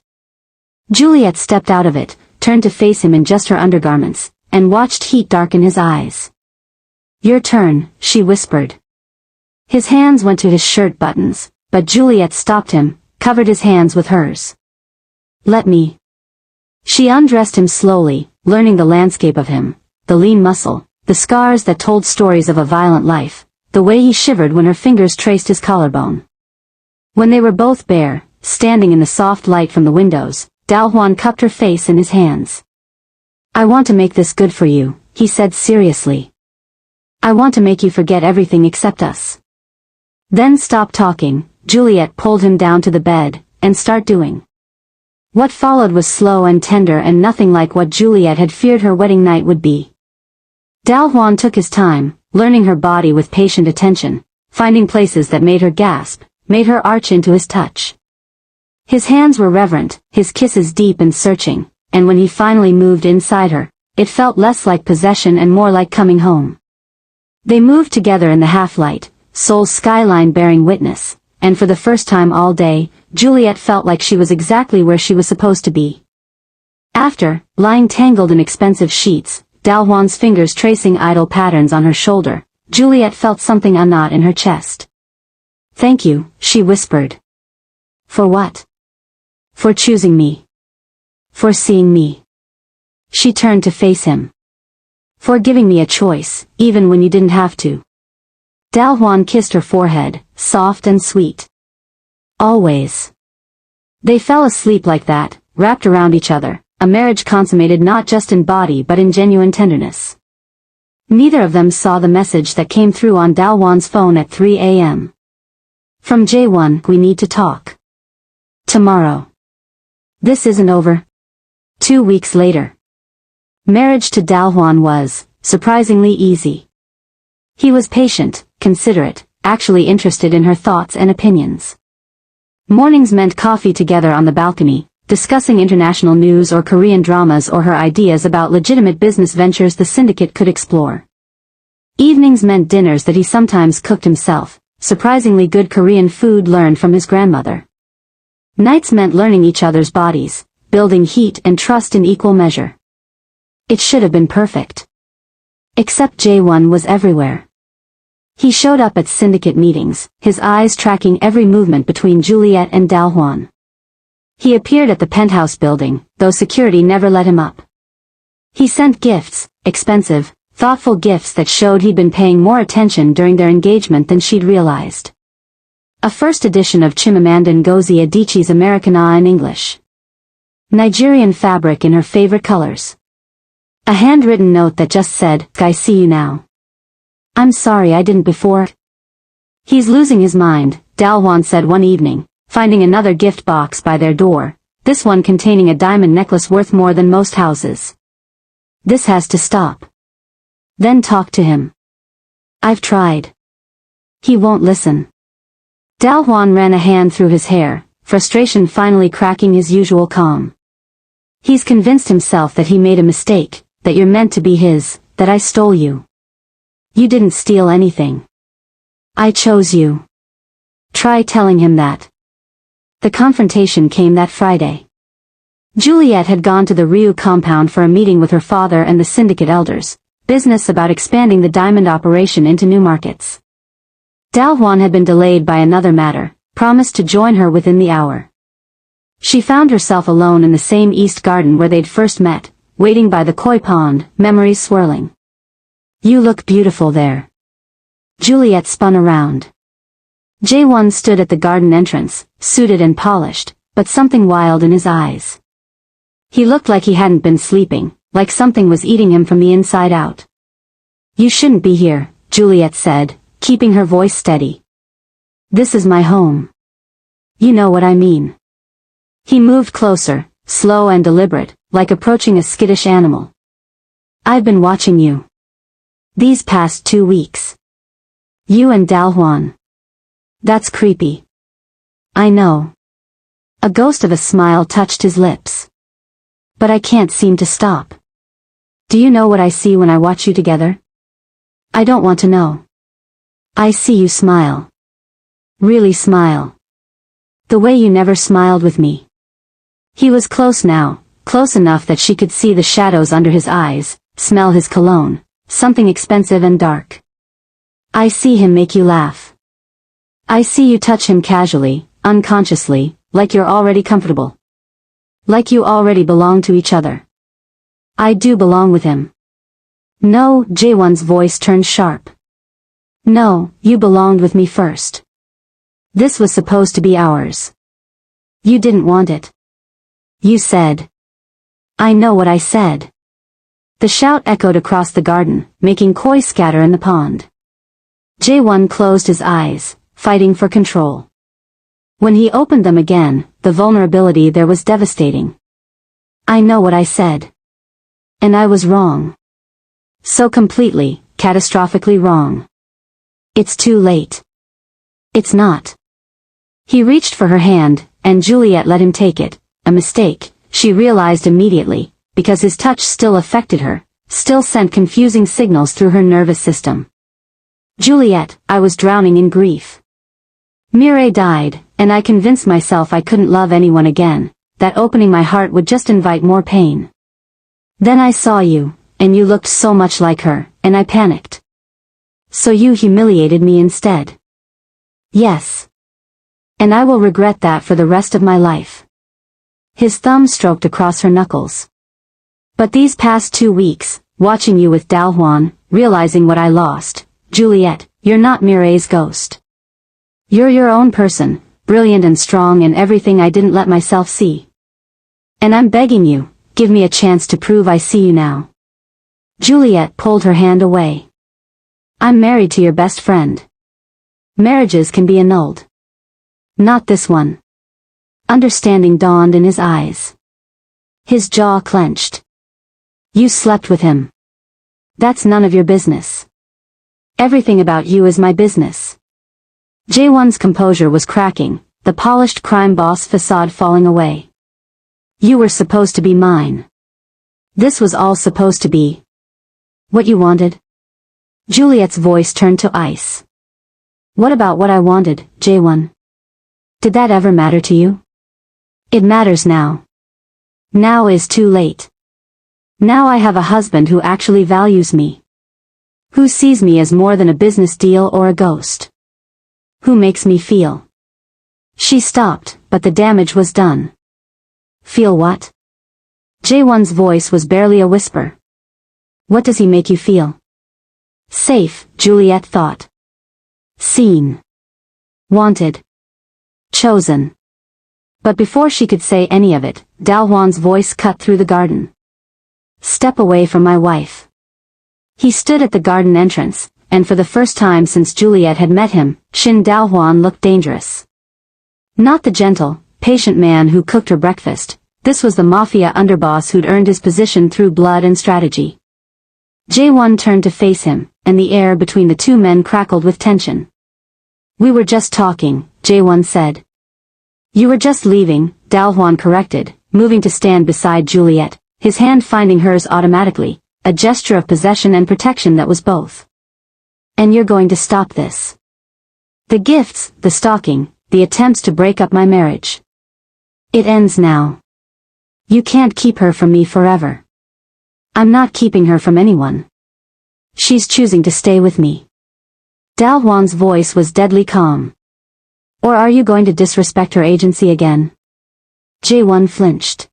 Speaker 2: Juliet stepped out of it, turned to face him in just her undergarments, and watched heat darken his eyes. Your turn, she whispered. His hands went to his shirt buttons, but Juliet stopped him, covered his hands with hers. Let me. She undressed him slowly, learning the landscape of him, the lean muscle, the scars that told stories of a violent life, the way he shivered when her fingers traced his collarbone. When they were both bare, standing in the soft light from the windows, Dal-Hwan cupped her face in his hands. I want to make this good for you, he said seriously. I want to make you forget everything except us. Then stop talking, Juliet pulled him down to the bed, and start doing. What followed was slow and tender and nothing like what Juliet had feared her wedding night would be. Dal-Hwan took his time, learning her body with patient attention, finding places that made her gasp, made her arch into his touch. His hands were reverent, his kisses deep and searching, and when he finally moved inside her, it felt less like possession and more like coming home. They moved together in the half-light, Seoul's skyline bearing witness, and for the first time all day, Juliet felt like she was exactly where she was supposed to be. After, lying tangled in expensive sheets, Dal-Hwan's fingers tracing idle patterns on her shoulder, Juliet felt something unknot in her chest. Thank you, she whispered. For what? For choosing me. For seeing me. She turned to face him. For giving me a choice, even when you didn't have to. Dal-Hwan kissed her forehead, soft and sweet. Always. They fell asleep like that, wrapped around each other, a marriage consummated not just in body but in genuine tenderness. Neither of them saw the message that came through on Dal-Hwan's phone at 3 a.m. From Jae-Won, we need to talk. Tomorrow. This isn't over. 2 weeks later. Marriage to Dal-Hwan was, surprisingly easy. He was patient, considerate, actually interested in her thoughts and opinions. Mornings meant coffee together on the balcony, discussing international news or Korean dramas or her ideas about legitimate business ventures the syndicate could explore. Evenings meant dinners that he sometimes cooked himself, surprisingly good Korean food learned from his grandmother. Nights meant learning each other's bodies, building heat and trust in equal measure. It should have been perfect. Except Jae-Won was everywhere. He showed up at syndicate meetings, his eyes tracking every movement between Juliet and Dal-Hwan. He appeared at the penthouse building, though security never let him up. He sent gifts, expensive, thoughtful gifts that showed he'd been paying more attention during their engagement than she'd realized. A first edition of Chimamanda Ngozi Adichie's Americana in English. Nigerian fabric in her favorite colors. A handwritten note that just said, "I see you now. I'm sorry I didn't before." He's losing his mind, Dal-Hwan said one evening, finding another gift box by their door, this one containing a diamond necklace worth more than most houses. This has to stop. Then talk to him. I've tried. He won't listen. Dal-Hwan ran a hand through his hair, frustration finally cracking his usual calm. He's convinced himself that he made a mistake, that you're meant to be his, that I stole you. You didn't steal anything. I chose you. Try telling him that. The confrontation came that Friday. Juliet had gone to the Ryu compound for a meeting with her father and the syndicate elders, business about expanding the diamond operation into new markets. Dal-Hwan had been delayed by another matter, promised to join her within the hour. She found herself alone in the same East Garden where they'd first met, waiting by the koi pond, memories swirling. You look beautiful there. Juliet spun around. Jae-Won stood at the garden entrance, suited and polished, but something wild in his eyes. He looked like he hadn't been sleeping, like something was eating him from the inside out. You shouldn't be here, Juliet said, keeping her voice steady. This is my home. You know what I mean. He moved closer, slow and deliberate, like approaching a skittish animal. I've been watching you. These past 2 weeks. You and Dal-Hwan. That's creepy. I know. A ghost of a smile touched his lips. But I can't seem to stop. Do you know what I see when I watch you together? I don't want to know. I see you smile. Really smile. The way you never smiled with me. He was close now, close enough that she could see the shadows under his eyes, smell his cologne, something expensive and dark. I see him make you laugh. I see you touch him casually, unconsciously, like you're already comfortable. Like you already belong to each other. I do belong with him. No, Jae-Won's voice turned sharp. No, you belonged with me first. This was supposed to be ours. You didn't want it. You said. I know what I said. The shout echoed across the garden, making koi scatter in the pond. Jae-Won closed his eyes, fighting for control. When he opened them again, the vulnerability there was devastating. I know what I said. And I was wrong. So completely, catastrophically wrong. It's too late. It's not. He reached for her hand, and Juliet let him take it, a mistake, she realized immediately, because his touch still affected her, still sent confusing signals through her nervous system. Juliet, I was drowning in grief. Mireille died, and I convinced myself I couldn't love anyone again, that opening my heart would just invite more pain. Then I saw you, and you looked so much like her, and I panicked. So you humiliated me instead. Yes. And I will regret that for the rest of my life. His thumb stroked across her knuckles. But these past 2 weeks, watching you with Dal-Hwan, realizing what I lost, Juliet, you're not Mireille's ghost. You're your own person, brilliant and strong and everything I didn't let myself see. And I'm begging you, give me a chance to prove I see you now. Juliet pulled her hand away. I'm married to your best friend. Marriages can be annulled. Not this one. Understanding dawned in his eyes. His jaw clenched. You slept with him. That's none of your business. Everything about you is my business. Jae-Won's composure was cracking, the polished crime boss facade falling away. You were supposed to be mine. This was all supposed to be what you wanted? Juliet's voice turned to ice. What about what I wanted, Jae-Won? Did that ever matter to you? It matters now. Now is too late. Now I have a husband who actually values me. Who sees me as more than a business deal or a ghost. Who makes me feel. She stopped, but the damage was done. Feel what? Jae-Won's voice was barely a whisper. What does he make you feel? Safe, Juliet thought. Seen. Wanted. Chosen. But before she could say any of it, Dal-Hwan's voice cut through the garden. Step away from my wife. He stood at the garden entrance, and for the first time since Juliet had met him, Shin Dal-Hwan looked dangerous. Not the gentle, patient man who cooked her breakfast, this was the Mafia underboss who'd earned his position through blood and strategy. Jae-Won turned to face him, and the air between the two men crackled with tension. We were just talking, Jae-Won said. You were just leaving, Dal-Hwan corrected, moving to stand beside Juliet, his hand finding hers automatically, a gesture of possession and protection that was both. And you're going to stop this. The gifts, the stalking, the attempts to break up my marriage. It ends now. You can't keep her from me forever. I'm not keeping her from anyone. She's choosing to stay with me. Dal-Hwan's voice was deadly calm. Or are you going to disrespect her agency again? Jae-Won flinched.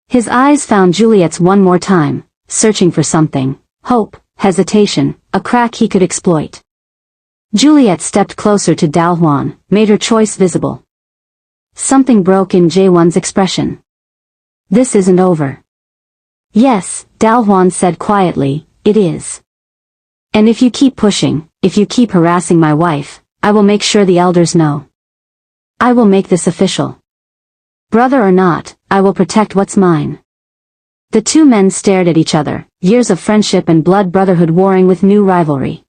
Speaker 2: His eyes found Juliet's one more time, searching for something, hope, hesitation, a crack he could exploit. Juliet stepped closer to Dal-Hwan, made her choice visible. Something broke in Jae-Won's expression. This isn't over. Yes, Dal-Hwan said quietly, it is. And if you keep pushing, if you keep harassing my wife, I will make sure the elders know. I will make this official. Brother or not, I will protect what's mine. The two men stared at each other, years of friendship and blood brotherhood warring with new rivalry.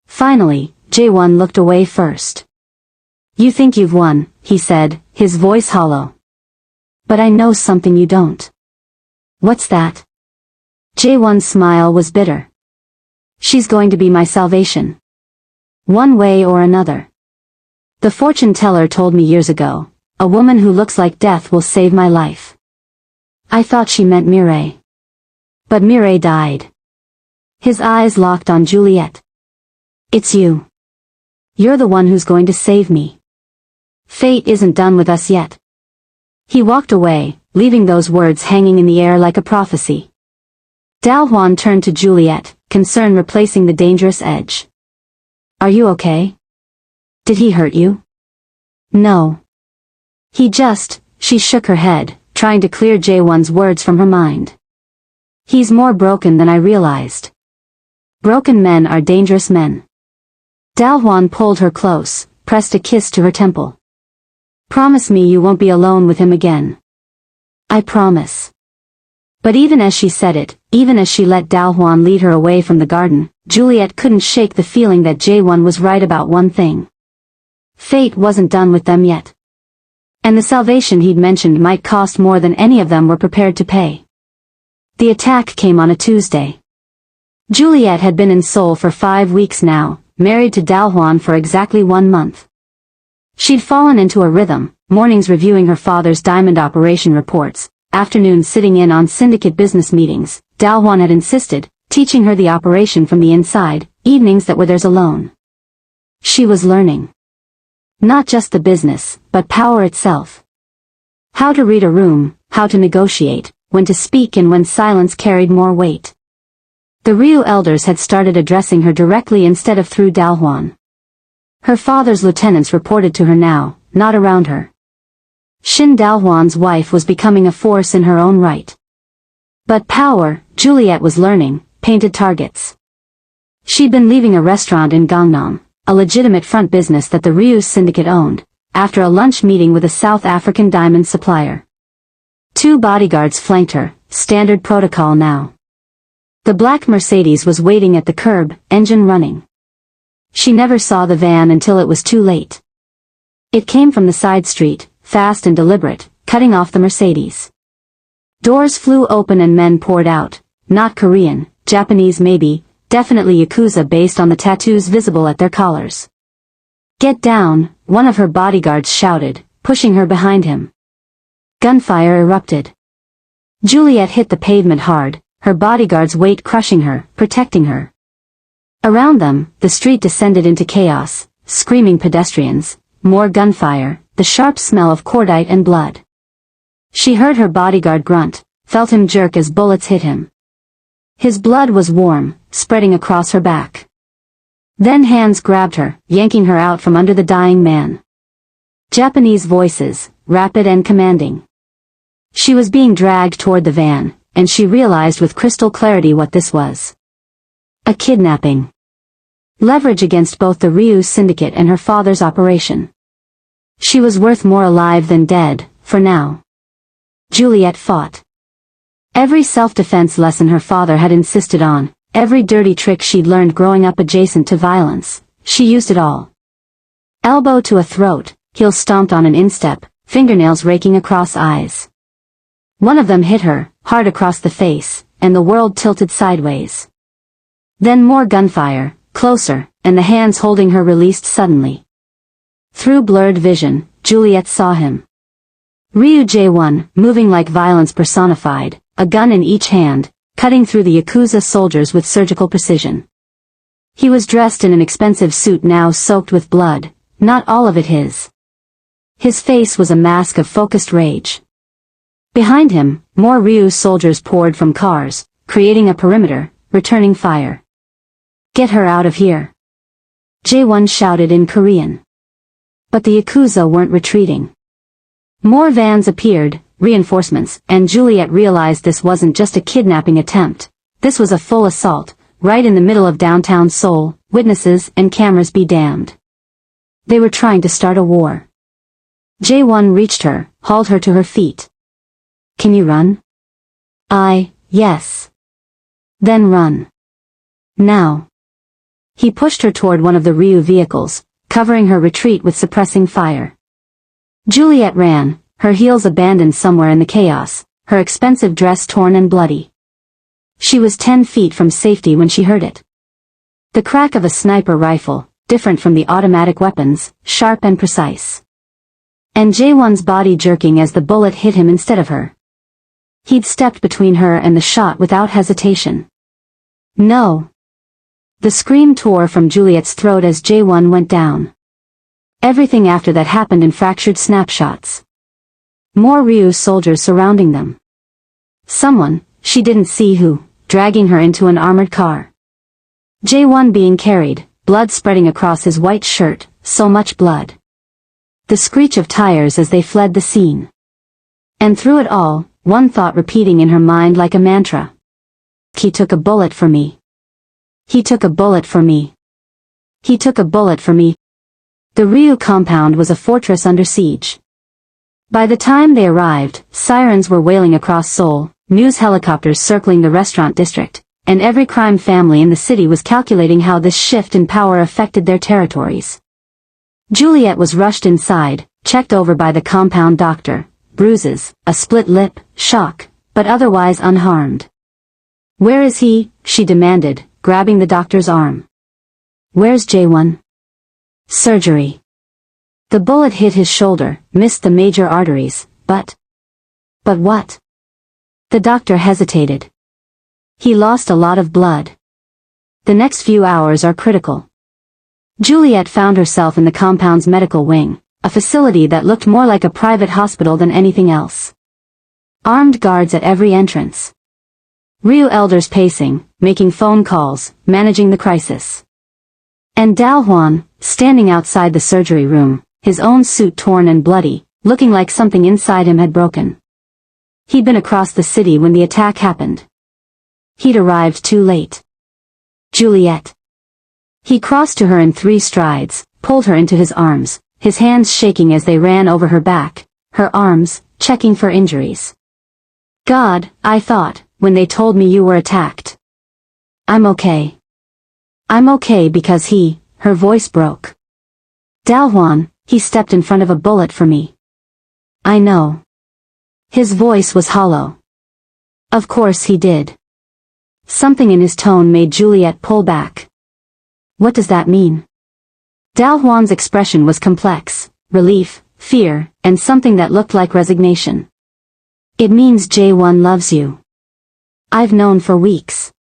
Speaker 2: Finally, Jae-Won looked away first. You think you've won, he said, his voice hollow. But I know something you don't. What's that? Jae-Won's smile was bitter. She's going to be my salvation. One way or another. The fortune teller told me years ago, a woman who looks like death will save my life. I thought she meant Mireille. But Mireille died. His eyes locked on Juliet. It's you. You're the one who's going to save me. Fate isn't done with us yet. He walked away, leaving those words hanging in the air like a prophecy. Dal-Hwan turned to Juliet, concern replacing the dangerous edge. Are you okay? Did he hurt you? No. She shook her head, trying to clear Jae-Won's words from her mind. He's more broken than I realized. Broken men are dangerous men. Dal-Hwan pulled her close, pressed a kiss to her temple. Promise me you won't be alone with him again. I promise. But even as she said it, even as she let Dal-Hwan lead her away from the garden, Juliet couldn't shake the feeling that Jae-Won was right about one thing. Fate wasn't done with them yet. And the salvation he'd mentioned might cost more than any of them were prepared to pay. The attack came on a Tuesday. Juliet had been in Seoul for 5 weeks now, married to Dal-Hwan for exactly 1 month. She'd fallen into a rhythm, mornings reviewing her father's diamond operation reports, afternoons sitting in on syndicate business meetings. Dal-Hwan had insisted, teaching her the operation from the inside, evenings that were theirs alone. She was learning. Not just the business, but power itself. How to read a room, how to negotiate, when to speak and when silence carried more weight. The Ryu elders had started addressing her directly instead of through Dal-Hwan. Her father's lieutenants reported to her now, not around her. Shin Dal-Hwan's wife was becoming a force in her own right. But power, Juliet was learning, painted targets. She'd been leaving a restaurant in Gangnam, a legitimate front business that the Ryu syndicate owned, after a lunch meeting with a South African diamond supplier. 2 bodyguards flanked her, standard protocol now. The black Mercedes was waiting at the curb, engine running. She never saw the van until it was too late. It came from the side street, fast and deliberate, cutting off the Mercedes. Doors flew open and men poured out, not Korean, Japanese maybe, definitely Yakuza based on the tattoos visible at their collars. "Get down," one of her bodyguards shouted, pushing her behind him. Gunfire erupted. Juliet hit the pavement hard, her bodyguards' weight crushing her, protecting her. Around them, the street descended into chaos, screaming pedestrians, more gunfire, the sharp smell of cordite and blood. She heard her bodyguard grunt, felt him jerk as bullets hit him. His blood was warm, spreading across her back. Then hands grabbed her, yanking her out from under the dying man. Japanese voices, rapid and commanding. She was being dragged toward the van, and she realized with crystal clarity what this was. A kidnapping. Leverage against both the Ryu syndicate and her father's operation. She was worth more alive than dead, for now. Juliet fought. Every self-defense lesson her father had insisted on, every dirty trick she'd learned growing up adjacent to violence, she used it all. Elbow to a throat, heel stomped on an instep, fingernails raking across eyes. One of them hit her, hard across the face, and the world tilted sideways. Then more gunfire, closer, and the hands holding her released suddenly. Through blurred vision, Juliet saw him. Ryu Jae-Won, moving like violence personified, a gun in each hand, cutting through the Yakuza soldiers with surgical precision. He was dressed in an expensive suit now soaked with blood, not all of it his. His face was a mask of focused rage. Behind him, more Ryu soldiers poured from cars, creating a perimeter, returning fire. "Get her out of here!" Jae-Won shouted in Korean. But the Yakuza weren't retreating. More vans appeared, reinforcements, and Juliet realized this wasn't just a kidnapping attempt. This was a full assault, right in the middle of downtown Seoul, witnesses and cameras be damned. They were trying to start a war. Jae-Won reached her, hauled her to her feet. "Can you run?" Yes. "Then run. Now." He pushed her toward one of the Ryu vehicles, covering her retreat with suppressing fire. Juliet ran, her heels abandoned somewhere in the chaos, her expensive dress torn and bloody. She was 10 feet from safety when she heard it. The crack of a sniper rifle, different from the automatic weapons, sharp and precise. And Jae-Won's body jerking as the bullet hit him instead of her. He'd stepped between her and the shot without hesitation. "No!" The scream tore from Juliet's throat as Jae-Won went down. Everything after that happened in fractured snapshots. More Ryu soldiers surrounding them. Someone, she didn't see who, dragging her into an armored car. Jae-Won being carried, blood spreading across his white shirt, so much blood. The screech of tires as they fled the scene. And through it all, one thought repeating in her mind like a mantra. "He took a bullet for me. He took a bullet for me. He took a bullet for me." The Ryu compound was a fortress under siege. By the time they arrived, sirens were wailing across Seoul, news helicopters circling the restaurant district, and every crime family in the city was calculating how this shift in power affected their territories. Juliet was rushed inside, checked over by the compound doctor, bruises, a split lip, shock, but otherwise unharmed. "Where is he?" she demanded, grabbing the doctor's arm. "Where's Jae-Won?" "Surgery." The bullet hit his shoulder, missed the major arteries, but what? The doctor hesitated. "He lost a lot of blood. The next few hours are critical." Juliet found herself in the compound's medical wing, a facility that looked more like a private hospital than anything else. Armed guards at every entrance. Ryu elders pacing, making phone calls, managing the crisis. And Dal-Hwan, standing outside the surgery room, his own suit torn and bloody, looking like something inside him had broken. He'd been across the city when the attack happened. He'd arrived too late. Juliet. He crossed to her in 3 strides, pulled her into his arms, his hands shaking as they ran over her back, her arms, checking for injuries. God, I thought, when they told me you were attacked. I'm okay. I'm okay because her voice broke. Dal-Hwan, he stepped in front of a bullet for me. I know. His voice was hollow. Of course he did. Something in his tone made Juliet pull back. What does that mean? Dal-Hwan's expression was complex, relief, fear, and something that looked like resignation. It means Jae-Won loves you. I've known for weeks.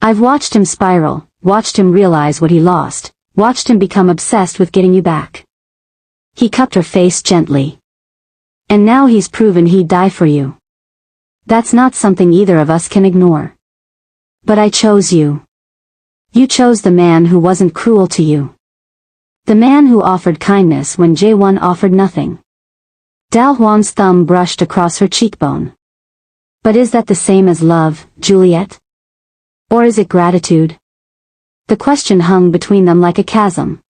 Speaker 2: I've watched him spiral, watched him realize what he lost, watched him become obsessed with getting you back. He cupped her face gently. And now he's proven he'd die for you. That's not something either of us can ignore. But I chose you. You chose the man who wasn't cruel to you. The man who offered kindness when Jae-Won offered nothing. Dal-Hwan's thumb brushed across her cheekbone. But is that the same as love, Juliet? Or is it gratitude? The question hung between them like a chasm.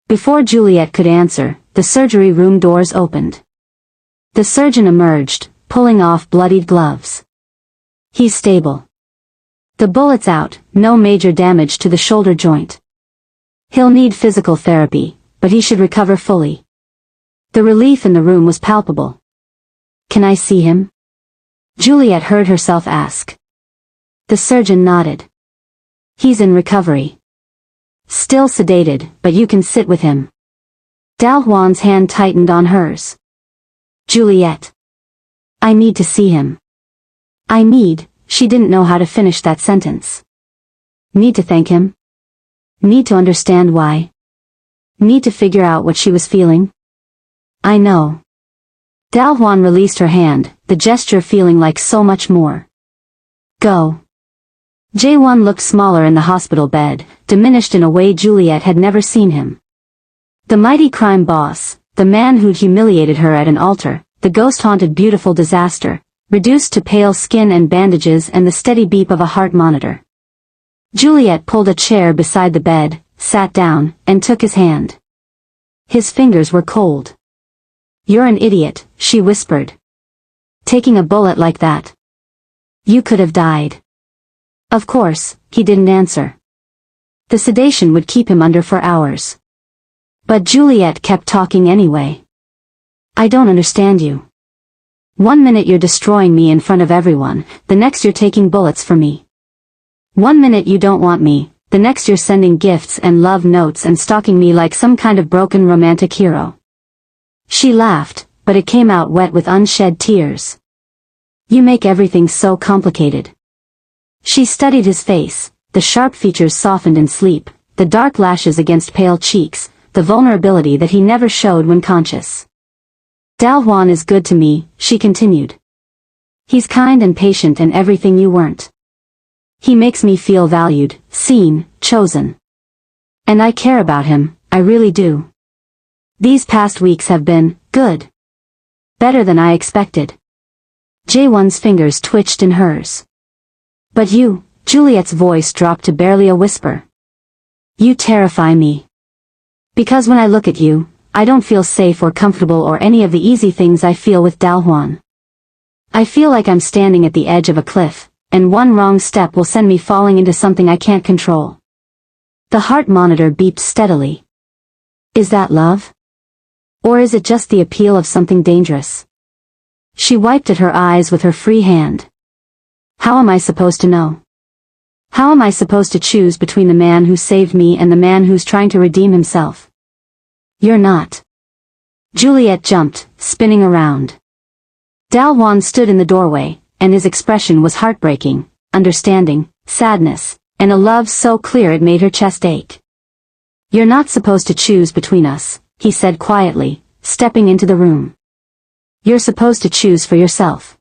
Speaker 2: Before Juliet could answer, the surgery room doors opened. The surgeon emerged, pulling off bloodied gloves. He's stable. The bullet's out, no major damage to the shoulder joint. He'll need physical therapy, but he should recover fully. The relief in the room was palpable. Can I see him? Juliet heard herself ask. The surgeon nodded. He's in recovery. Still sedated, but you can sit with him. Dal-Hwan's hand tightened on hers. Juliet. I need to see him. She didn't know how to finish that sentence. Need to thank him? Need to understand why? Need to figure out what she was feeling? I know. Dal-Hwan released her hand, the gesture feeling like so much more. Go. Jae-Won looked smaller in the hospital bed, diminished in a way Juliet had never seen him. The mighty crime boss, the man who'd humiliated her at an altar, the ghost-haunted beautiful disaster, reduced to pale skin and bandages and the steady beep of a heart monitor. Juliet pulled a chair beside the bed, sat down, and took his hand. His fingers were cold. You're an idiot, she whispered. Taking a bullet like that. You could have died. Of course, he didn't answer. The sedation would keep him under for hours. But Juliet kept talking anyway. I don't understand you. 1 minute you're destroying me in front of everyone, the next you're taking bullets for me. 1 minute you don't want me, the next you're sending gifts and love notes and stalking me like some kind of broken romantic hero. She laughed, but it came out wet with unshed tears. You make everything so complicated. She studied his face, the sharp features softened in sleep, the dark lashes against pale cheeks, the vulnerability that he never showed when conscious. Dal-Hwan is good to me, she continued. He's kind and patient and everything you weren't. He makes me feel valued, seen, chosen. And I care about him, I really do. These past weeks have been good. Better than I expected. Jae-Won's fingers twitched in hers. But you, Juliet's voice dropped to barely a whisper. You terrify me. Because when I look at you, I don't feel safe or comfortable or any of the easy things I feel with Dal-Hwan. I feel like I'm standing at the edge of a cliff, and one wrong step will send me falling into something I can't control. The heart monitor beeped steadily. Is that love? Or is it just the appeal of something dangerous? She wiped at her eyes with her free hand. How am I supposed to know? How am I supposed to choose between the man who saved me and the man who's trying to redeem himself? You're not. Juliet jumped, spinning around. Dal-Hwan stood in the doorway, and his expression was heartbreaking, understanding, sadness, and a love so clear it made her chest ache. You're not supposed to choose between us, he said quietly, stepping into the room. You're supposed to choose for yourself.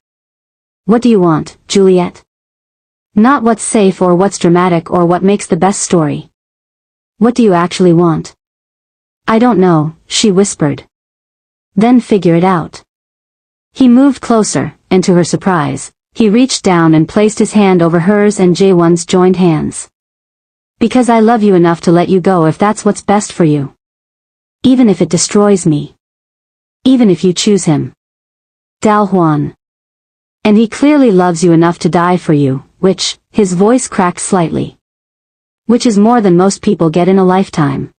Speaker 2: What do you want, Juliet? Not what's safe or what's dramatic or what makes the best story. What do you actually want? I don't know, she whispered. Then figure it out. He moved closer, and to her surprise, he reached down and placed his hand over hers and Jae-Won's joined hands. Because I love you enough to let you go if that's what's best for you. Even if it destroys me. Even if you choose him. Dal-Hwan. And he clearly loves you enough to die for you, which, his voice cracked slightly. Which is more than most people get in a lifetime.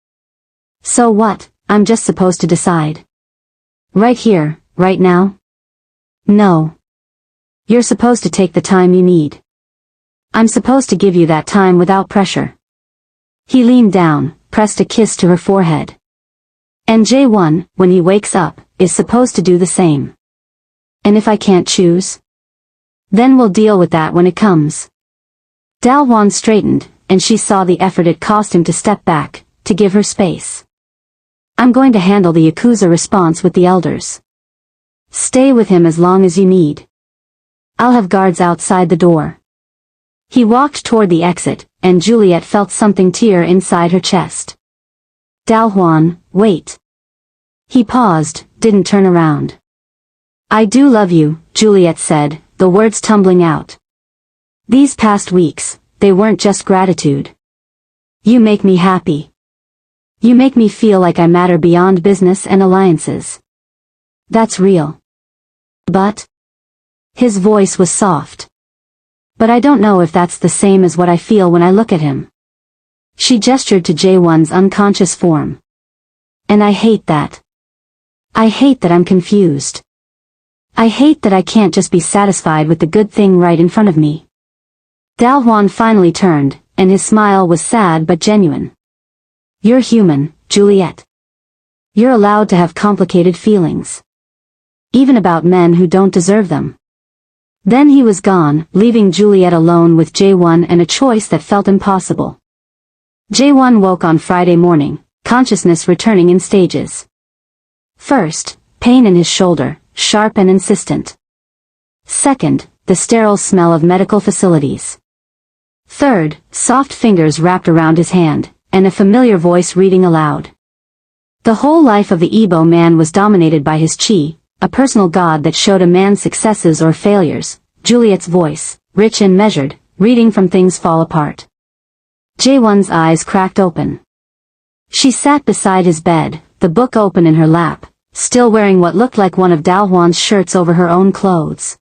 Speaker 2: So what, I'm just supposed to decide. Right here, right now? No. You're supposed to take the time you need. I'm supposed to give you that time without pressure. He leaned down, pressed a kiss to her forehead. And Jae-Won, when he wakes up, is supposed to do the same. And if I can't choose? Then we'll deal with that when it comes. Dal-Hwan straightened, and she saw the effort it cost him to step back, to give her space. I'm going to handle the Yakuza response with the elders. Stay with him as long as you need. I'll have guards outside the door. He walked toward the exit, and Juliet felt something tear inside her chest. Dal-Hwan, wait. He paused, didn't turn around. I do love you, Juliet said, the words tumbling out. These past weeks, they weren't just gratitude. You make me happy. You make me feel like I matter beyond business and alliances. That's real. But? His voice was soft. But I don't know if that's the same as what I feel when I look at him. She gestured to Jae-Won's unconscious form. And I hate that. I hate that I'm confused. I hate that I can't just be satisfied with the good thing right in front of me. Dal-Hwan finally turned, and his smile was sad but genuine. You're human, Juliet. You're allowed to have complicated feelings. Even about men who don't deserve them. Then he was gone, leaving Juliet alone with Jae-Won and a choice that felt impossible. Jae-Won woke on Friday morning, consciousness returning in stages. First, pain in his shoulder, sharp and insistent. Second, the sterile smell of medical facilities. Third, soft fingers wrapped around his hand, and a familiar voice reading aloud. The whole life of the Igbo man was dominated by his chi, a personal god that showed a man's successes or failures. Juliet's voice, rich and measured, reading from things fall apart. Jae-Won's eyes cracked open. She sat beside his bed, the book open in her lap, still wearing what looked like one of Dal-Hwan's shirts over her own clothes.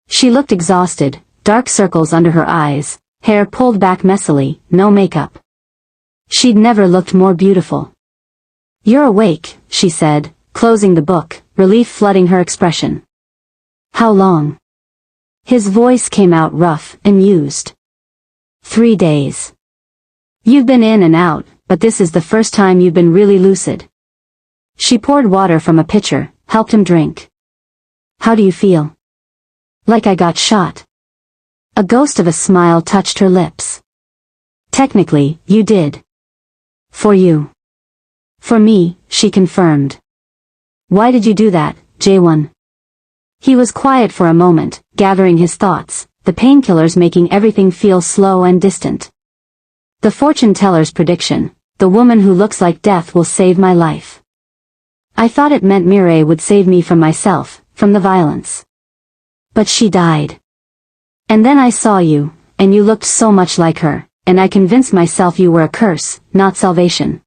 Speaker 2: She looked exhausted, dark circles under her eyes, hair pulled back messily, no makeup. She'd never looked more beautiful. You're awake, she said, closing the book, relief flooding her expression. How long? His voice came out rough, amused. 3 days. You've been in and out, but this is the first time you've been really lucid. She poured water from a pitcher, helped him drink. How do you feel? Like I got shot. A ghost of a smile touched her lips. Technically, you did. For you. For me, she confirmed. Why did you do that, Jae-Won? He was quiet for a moment, gathering his thoughts, the painkillers making everything feel slow and distant. The fortune teller's prediction, the woman who looks like death will save my life. I thought it meant Mireille would save me from myself, from the violence. But she died. And then I saw you, and you looked so much like her, and I convinced myself you were a curse, not salvation.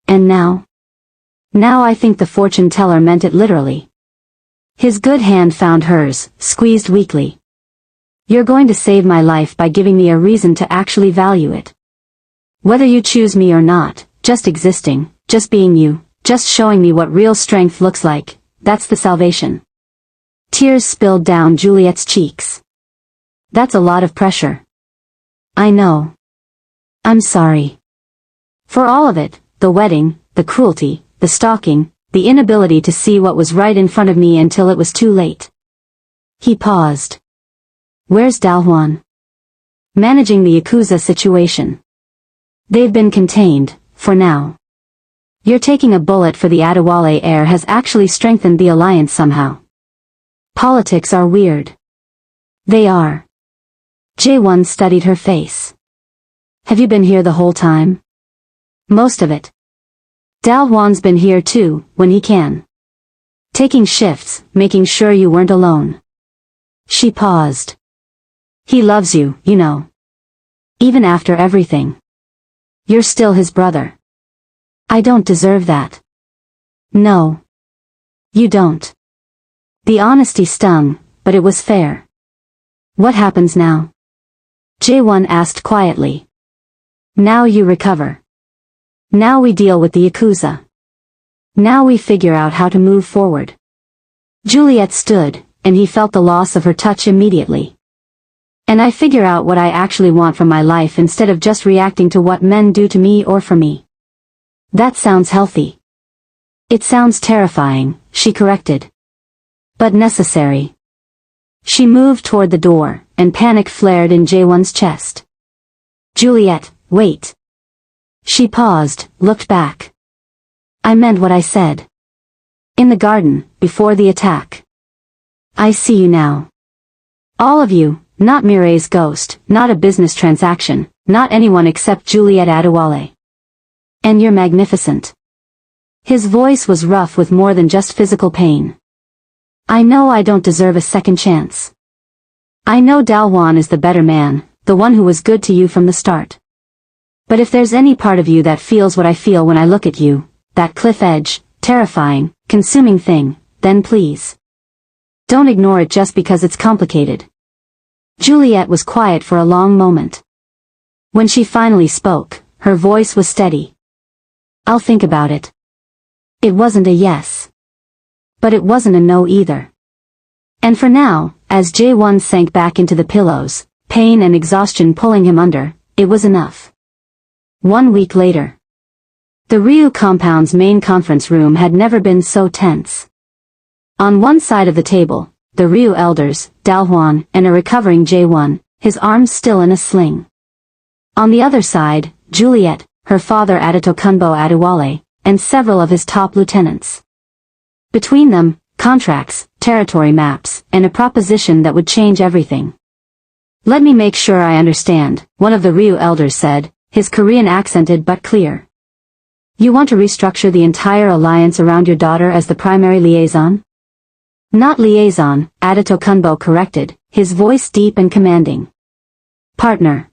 Speaker 2: And now? Now I think the fortune teller meant it literally. His good hand found hers, squeezed weakly. You're going to save my life by giving me a reason to actually value it. Whether you choose me or not, just existing, just being you, just showing me what real strength looks like, that's the salvation. Tears spilled down Juliet's cheeks. That's a lot of pressure. I know. I'm sorry. For all of it, the wedding, the cruelty, the stalking, the inability to see what was right in front of me until it was too late. He paused. Where's Dal-Hwan? Managing the Yakuza situation. They've been contained, for now. You're taking a bullet for the Adewale heir has actually strengthened the alliance somehow. Politics are weird. They are. Jae-Won studied her face. Have you been here the whole time? Most of it. Dal-Hwan's been here too, when he can. Taking shifts, making sure you weren't alone. She paused. He loves you, you know. Even after everything. You're still his brother. I don't deserve that. No. You don't. The honesty stung, but it was fair. What happens now? Jae-Won asked quietly. Now you recover. Now we deal with the Yakuza. Now we figure out how to move forward. Juliet stood, and he felt the loss of her touch immediately. And I figure out what I actually want from my life instead of just reacting to what men do to me or for me. That sounds healthy. It sounds terrifying, she corrected. But necessary. She moved toward the door, and panic flared in Jae-Won's chest. Juliet, wait. She paused, looked back. I meant what I said. In the garden, before the attack. I see you now. All of you, not Mireille's ghost, not a business transaction, not anyone except Juliet Adewale. And you're magnificent. His voice was rough with more than just physical pain. I know I don't deserve a second chance. I know Dal-Hwan is the better man, the one who was good to you from the start. But if there's any part of you that feels what I feel when I look at you, that cliff edge, terrifying, consuming thing, then please. Don't ignore it just because it's complicated. Juliet was quiet for a long moment. When she finally spoke, her voice was steady. I'll think about it. It wasn't a yes. But it wasn't a no either. And for now, as Jae-Won sank back into the pillows, pain and exhaustion pulling him under, it was enough. 1 week later. The Ryu compound's main conference room had never been so tense. On one side of the table, the Ryu elders, Dal-Hwan, and a recovering Jae-Won, his arms still in a sling. On the other side, Juliet, her father Adetokunbo Adewale, and several of his top lieutenants. Between them, contracts, territory maps, and a proposition that would change everything. Let me make sure I understand, one of the Ryu elders said, his Korean accented but clear. You want to restructure the entire alliance around your daughter as the primary liaison? Not liaison, Adetokunbo corrected, his voice deep and commanding. Partner.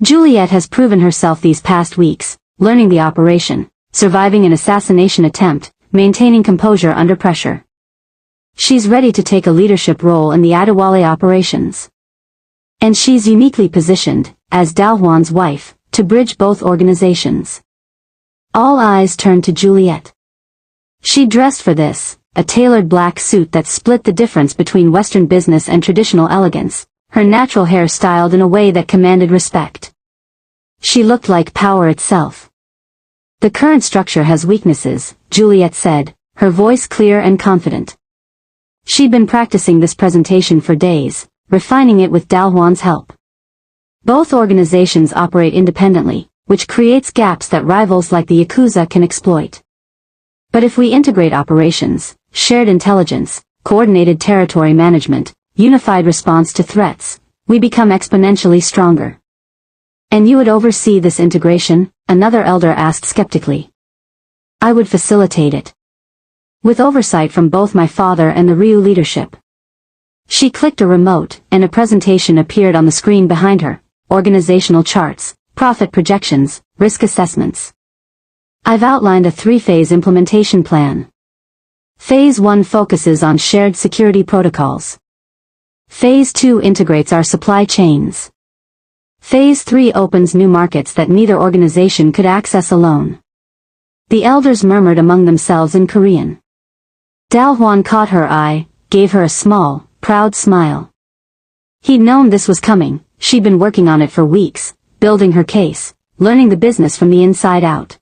Speaker 2: Juliet has proven herself these past weeks, learning the operation, surviving an assassination attempt, maintaining composure under pressure. She's ready to take a leadership role in the Adewale operations. And she's uniquely positioned, as Dal-Hwan's wife, to bridge both organizations. All eyes turned to Juliet. She dressed for this, a tailored black suit that split the difference between Western business and traditional elegance, her natural hair styled in a way that commanded respect. She looked like power itself. The current structure has weaknesses, Juliet said, her voice clear and confident. She'd been practicing this presentation for days, refining it with Dal-Hwan's help. Both organizations operate independently, which creates gaps that rivals like the Yakuza can exploit. But if we integrate operations, shared intelligence, coordinated territory management, unified response to threats, we become exponentially stronger. And you would oversee this integration? Another elder asked skeptically. I would facilitate it. With oversight from both my father and the Ryu leadership. She clicked a remote, and a presentation appeared on the screen behind her. Organizational charts, profit projections, risk assessments. I've outlined a 3-phase implementation plan. Phase 1 focuses on shared security protocols. Phase 2 integrates our supply chains. Phase 3 opens new markets that neither organization could access alone. The elders murmured among themselves in Korean. Dal-Hwan caught her eye, gave her a small, proud smile. He'd known this was coming, she'd been working on it for weeks, building her case, learning the business from the inside out.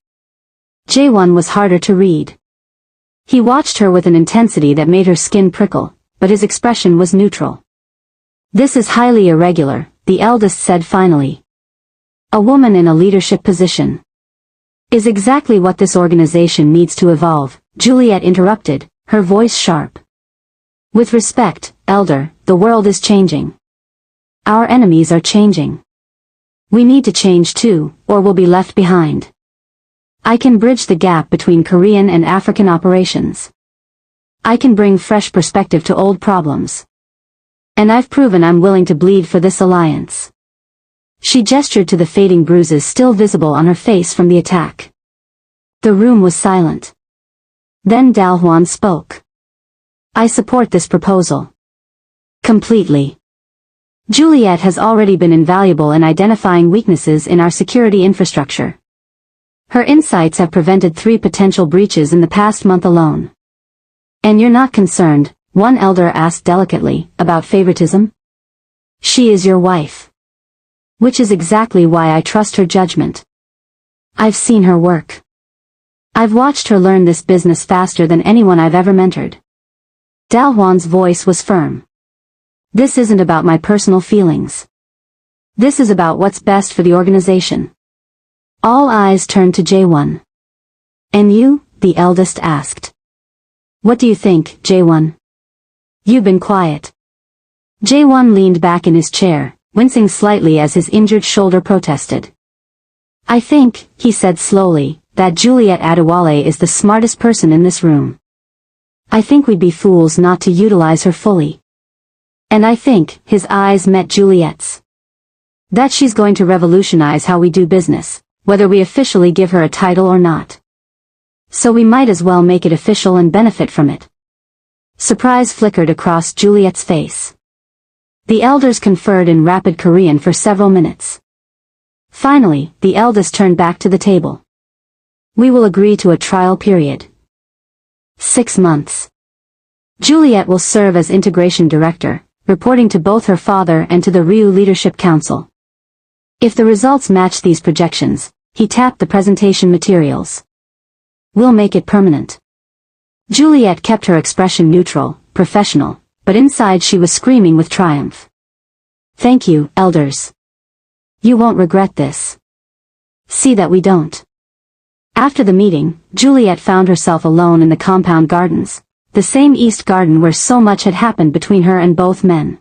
Speaker 2: Jae-Won was harder to read. He watched her with an intensity that made her skin prickle, but his expression was neutral. This is highly irregular, the eldest said finally. A woman in a leadership position is exactly what this organization needs to evolve, Juliet interrupted, her voice sharp. With respect, elder, the world is changing. Our enemies are changing. We need to change too, or we'll be left behind. I can bridge the gap between Korean and African operations. I can bring fresh perspective to old problems. And I've proven I'm willing to bleed for this alliance. She gestured to the fading bruises still visible on her face from the attack. The room was silent. Then Dal-Hwan spoke. I support this proposal. Completely. Juliet has already been invaluable in identifying weaknesses in our security infrastructure. Her insights have prevented 3 potential breaches in the past month alone. And you're not concerned, one elder asked delicately, about favoritism? She is your wife. Which is exactly why I trust her judgment. I've seen her work. I've watched her learn this business faster than anyone I've ever mentored. Dal-Hwan's voice was firm. This isn't about my personal feelings. This is about what's best for the organization. All eyes turned to Jae-Won. And you? The eldest asked. What do you think, Jae-Won? You've been quiet. Jae-Won leaned back in his chair, wincing slightly as his injured shoulder protested. I think, he said slowly, that Juliet Adewale is the smartest person in this room. I think we'd be fools not to utilize her fully. And I think, his eyes met Juliet's, that she's going to revolutionize how we do business, whether we officially give her a title or not. So we might as well make it official and benefit from it. Surprise flickered across Juliet's face. The elders conferred in rapid Korean for several minutes. Finally, the eldest turned back to the table. We will agree to a trial period. 6 months. Juliet will serve as integration director, reporting to both her father and to the Ryu Leadership Council. If the results match these projections, he tapped the presentation materials. We'll make it permanent. Juliet kept her expression neutral, professional, but inside she was screaming with triumph. Thank you, elders. You won't regret this. See that we don't. After the meeting, Juliet found herself alone in the compound gardens, the same East Garden where so much had happened between her and both men.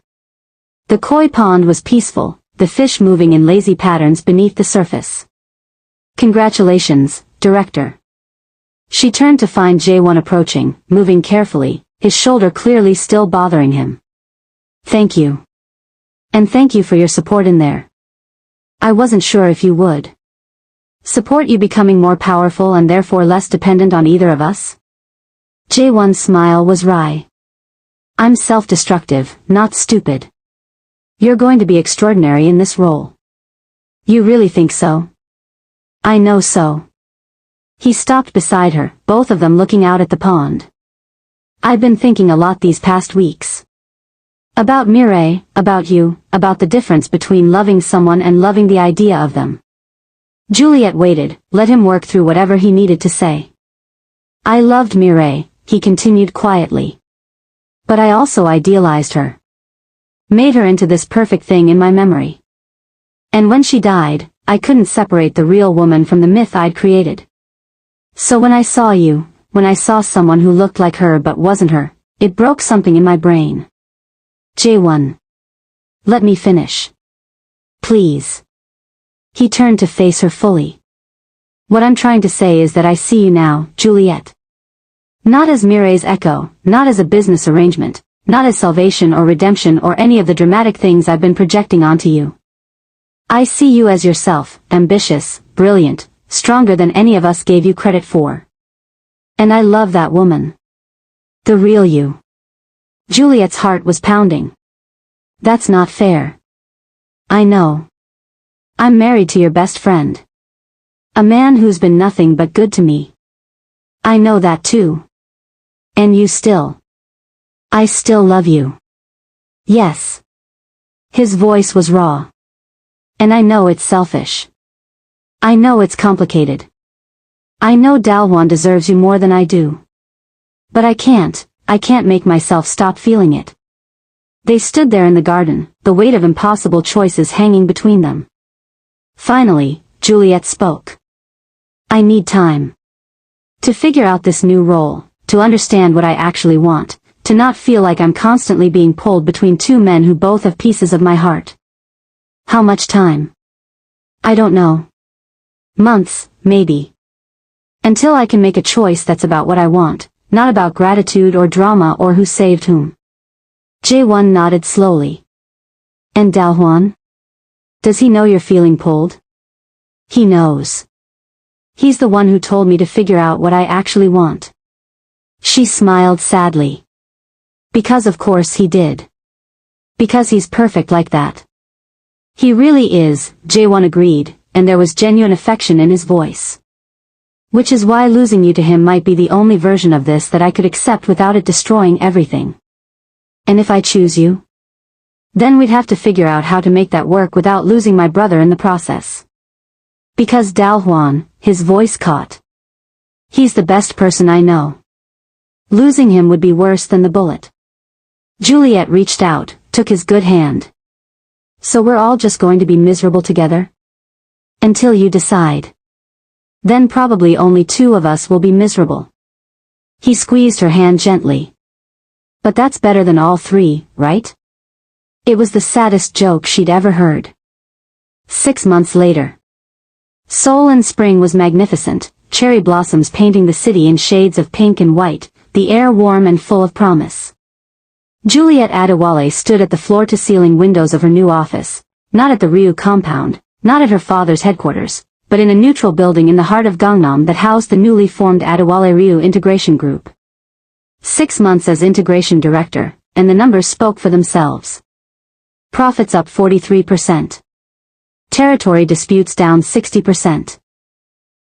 Speaker 2: The koi pond was peaceful, the fish moving in lazy patterns beneath the surface. Congratulations, Director. She turned to find Jae-Won approaching, moving carefully, his shoulder clearly still bothering him. Thank you. And thank you for your support in there. I wasn't sure if you would support you becoming more powerful and therefore less dependent on either of us? Jae-Won's smile was wry. I'm self-destructive, not stupid. You're going to be extraordinary in this role. You really think so? I know so. He stopped beside her, both of them looking out at the pond. I've been thinking a lot these past weeks. About Mireille, about you, about the difference between loving someone and loving the idea of them. Juliet waited, let him work through whatever he needed to say. I loved Mireille, he continued quietly. But I also idealized her. Made her into this perfect thing in my memory. And when she died, I couldn't separate the real woman from the myth I'd created. So when I saw you, when I saw someone who looked like her but wasn't her, it broke something in my brain. Jae-Won. Let me finish. Please. He turned to face her fully. What I'm trying to say is that I see you now, Juliet. Not as Mireille's echo, not as a business arrangement, not as salvation or redemption or any of the dramatic things I've been projecting onto you. I see you as yourself, ambitious, brilliant, stronger than any of us gave you credit for. And I love that woman. The real you. Juliet's heart was pounding. That's not fair. I know. I'm married to your best friend. A man who's been nothing but good to me. I know that too. And you still. I still love you. Yes. His voice was raw. And I know it's selfish. I know it's complicated. I know Dal-Hwan deserves you more than I do. But I can't make myself stop feeling it. They stood there in the garden, the weight of impossible choices hanging between them. Finally, Juliet spoke. I need time. To figure out this new role, to understand what I actually want, to not feel like I'm constantly being pulled between 2 men who both have pieces of my heart. How much time? I don't know. Months, maybe. Until I can make a choice that's about what I want, not about gratitude or drama or who saved whom. Jae-Won nodded slowly. And Dal-Hwan? Does he know you're feeling pulled? He knows. He's the one who told me to figure out what I actually want. She smiled sadly. Because of course he did. Because he's perfect like that. He really is, Jae-Won agreed, and there was genuine affection in his voice. Which is why losing you to him might be the only version of this that I could accept without it destroying everything. And if I choose you? Then we'd have to figure out how to make that work without losing my brother in the process. Because Dal-Hwan, his voice caught. He's the best person I know. Losing him would be worse than the bullet. Juliet reached out, took his good hand. So we're all just going to be miserable together? Until you decide. Then probably only two of us will be miserable. He squeezed her hand gently. But that's better than all three, right? It was the saddest joke she'd ever heard. 6 months later. Seoul in spring was magnificent, cherry blossoms painting the city in shades of pink and white, the air warm and full of promise. Juliet Adewale stood at the floor-to-ceiling windows of her new office, not at the Ryu compound, not at her father's headquarters, but in a neutral building in the heart of Gangnam that housed the newly formed Adewale Ryu Integration Group. 6 months as integration director, and the numbers spoke for themselves. Profits up 43%. Territory disputes down 60%.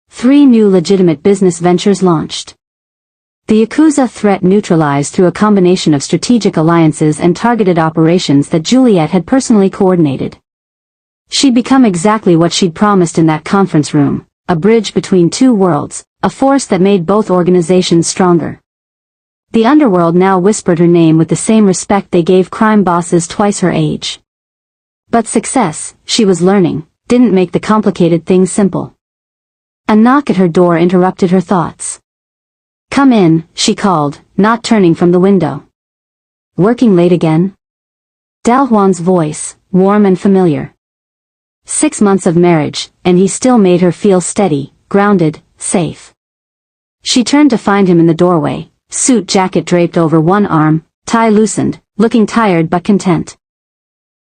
Speaker 2: 3 new legitimate business ventures launched. The Yakuza threat neutralized through a combination of strategic alliances and targeted operations that Juliet had personally coordinated. She'd become exactly what she'd promised in that conference room, a bridge between two worlds, a force that made both organizations stronger. The underworld now whispered her name with the same respect they gave crime bosses twice her age. But success, she was learning, didn't make the complicated things simple. A knock at her door interrupted her thoughts. Come in, she called, not turning from the window. Working late again? Dal-Hwan's voice, warm and familiar. 6 months of marriage, and he still made her feel steady, grounded, safe. She turned to find him in the doorway, suit jacket draped over one arm, tie loosened, looking tired but content.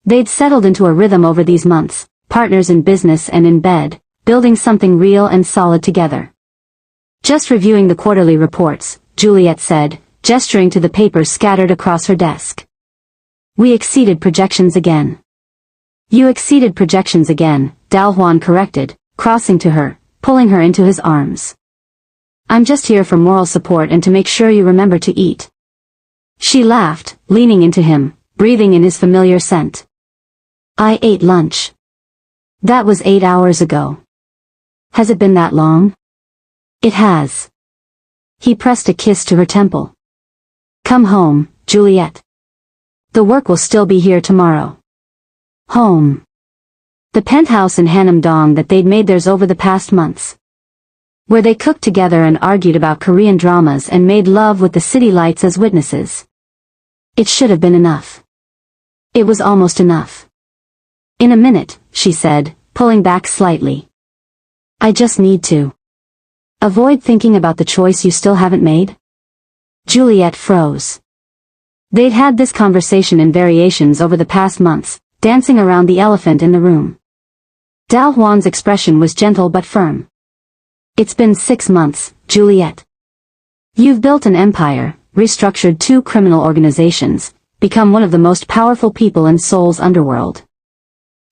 Speaker 2: They'd settled into a rhythm over these months, partners in business and in bed, building something real and solid together. Just reviewing the quarterly reports, Juliet said, gesturing to the papers scattered across her desk. We exceeded projections again. You exceeded projections again, Dal-Hwan corrected, crossing to her, pulling her into his arms. I'm just here for moral support and to make sure you remember to eat. She laughed, leaning into him, breathing in his familiar scent. I ate lunch. That was 8 hours ago. Has it been that long? It has. He pressed a kiss to her temple. Come home, Juliet. The work will still be here tomorrow. Home. The penthouse in Hanam-dong that they'd made theirs over the past months. Where they cooked together and argued about Korean dramas and made love with the city lights as witnesses. It should have been enough. It was almost enough. In a minute, she said, pulling back slightly. I just need to avoid thinking about the choice you still haven't made. Juliet froze. They'd had this conversation in variations over the past months, dancing around the elephant in the room. Dal-Hwan's expression was gentle but firm. It's been 6 months, Juliet. You've built an empire, restructured 2 criminal organizations, become one of the most powerful people in Seoul's underworld.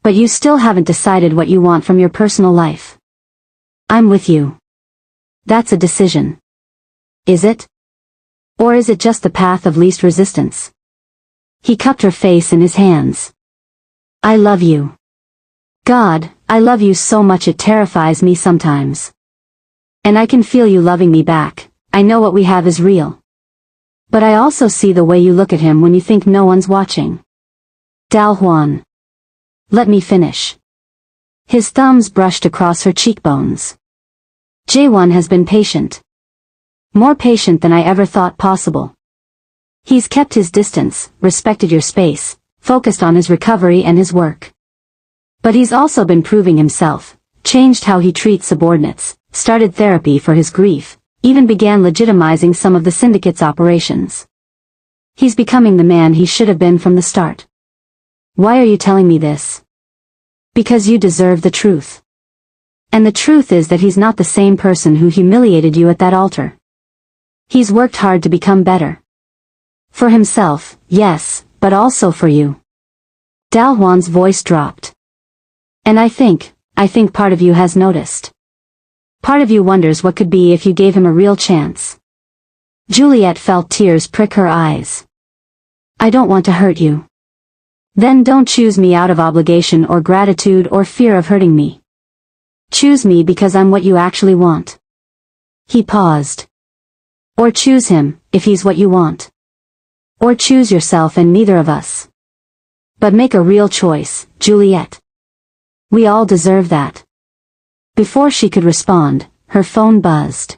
Speaker 2: But you still haven't decided what you want from your personal life. I'm with you. That's a decision. Is it? Or is it just the path of least resistance? He cupped her face in his hands. I love you. God, I love you so much it terrifies me sometimes. And I can feel you loving me back. I know what we have is real. But I also see the way you look at him when you think no one's watching. Dal-Hwan. Let me finish. His thumbs brushed across her cheekbones. Jae-Won has been patient. More patient than I ever thought possible. He's kept his distance, respected your space, focused on his recovery and his work. But he's also been proving himself, changed how he treats subordinates, started therapy for his grief, even began legitimizing some of the syndicate's operations. He's becoming the man he should have been from the start. Why are you telling me this? Because you deserve the truth. And the truth is that he's not the same person who humiliated you at that altar. He's worked hard to become better. For himself, yes, but also for you. Dal-Hwan's voice dropped. And I think part of you has noticed. Part of you wonders what could be if you gave him a real chance. Juliet felt tears prick her eyes. I don't want to hurt you. Then don't choose me out of obligation or gratitude or fear of hurting me. Choose me because I'm what you actually want. He paused. Or choose him, if he's what you want. Or choose yourself and neither of us. But make a real choice, Juliet. We all deserve that. Before she could respond, her phone buzzed.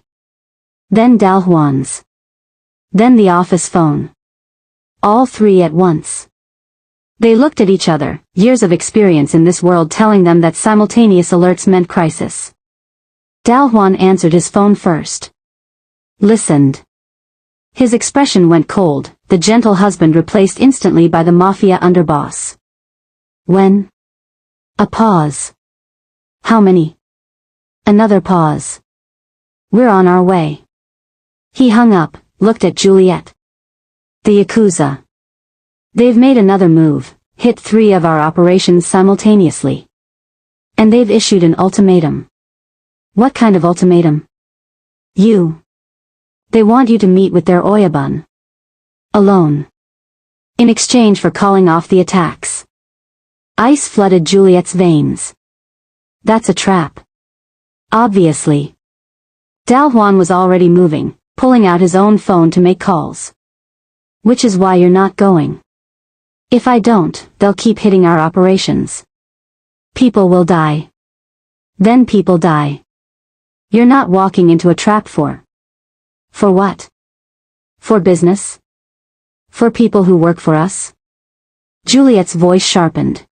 Speaker 2: Then Dal-Hwan's. Then the office phone. All three at once. They looked at each other, years of experience in this world telling them that simultaneous alerts meant crisis. Dal-Hwan answered his phone first. Listened. His expression went cold, the gentle husband replaced instantly by the Mafia underboss. When? A pause. How many? Another pause. We're on our way. He hung up, looked at Juliet. The Yakuza. They've made another move, hit 3 of our operations simultaneously. And they've issued an ultimatum. What kind of ultimatum? You. They want you to meet with their Oyabun. Alone. In exchange for calling off the attacks. Ice flooded Juliet's veins. That's a trap. Obviously. Dal-Hwan was already moving, pulling out his own phone to make calls. Which is why you're not going. If I don't, they'll keep hitting our operations. People will die. Then people die. You're not walking into a trap for. For what? For business? For people who work for us? Juliet's voice sharpened.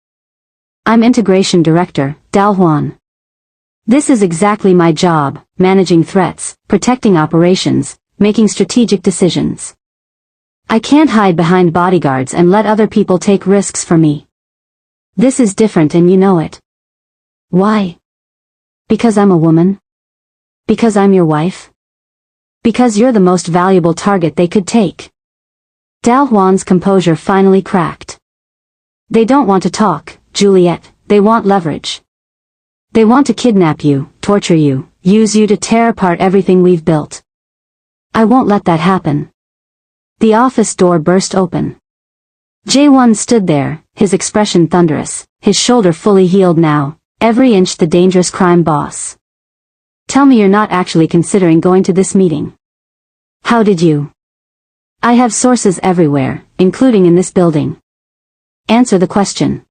Speaker 2: I'm integration director, Dal-Hwan. This is exactly my job, managing threats, protecting operations, making strategic decisions. I can't hide behind bodyguards and let other people take risks for me. This is different and you know it. Why? Because I'm a woman? Because I'm your wife? Because you're the most valuable target they could take. Dal-Hwan's composure finally cracked. They don't want to talk, Juliet, they want leverage. They want to kidnap you, torture you, use you to tear apart everything we've built. I won't let that happen. The office door burst open. Jae-Won stood there, his expression thunderous, his shoulder fully healed now, every inch the dangerous crime boss. Tell me you're not actually considering going to this meeting. How did you? I have sources everywhere, including in this building. Answer the question.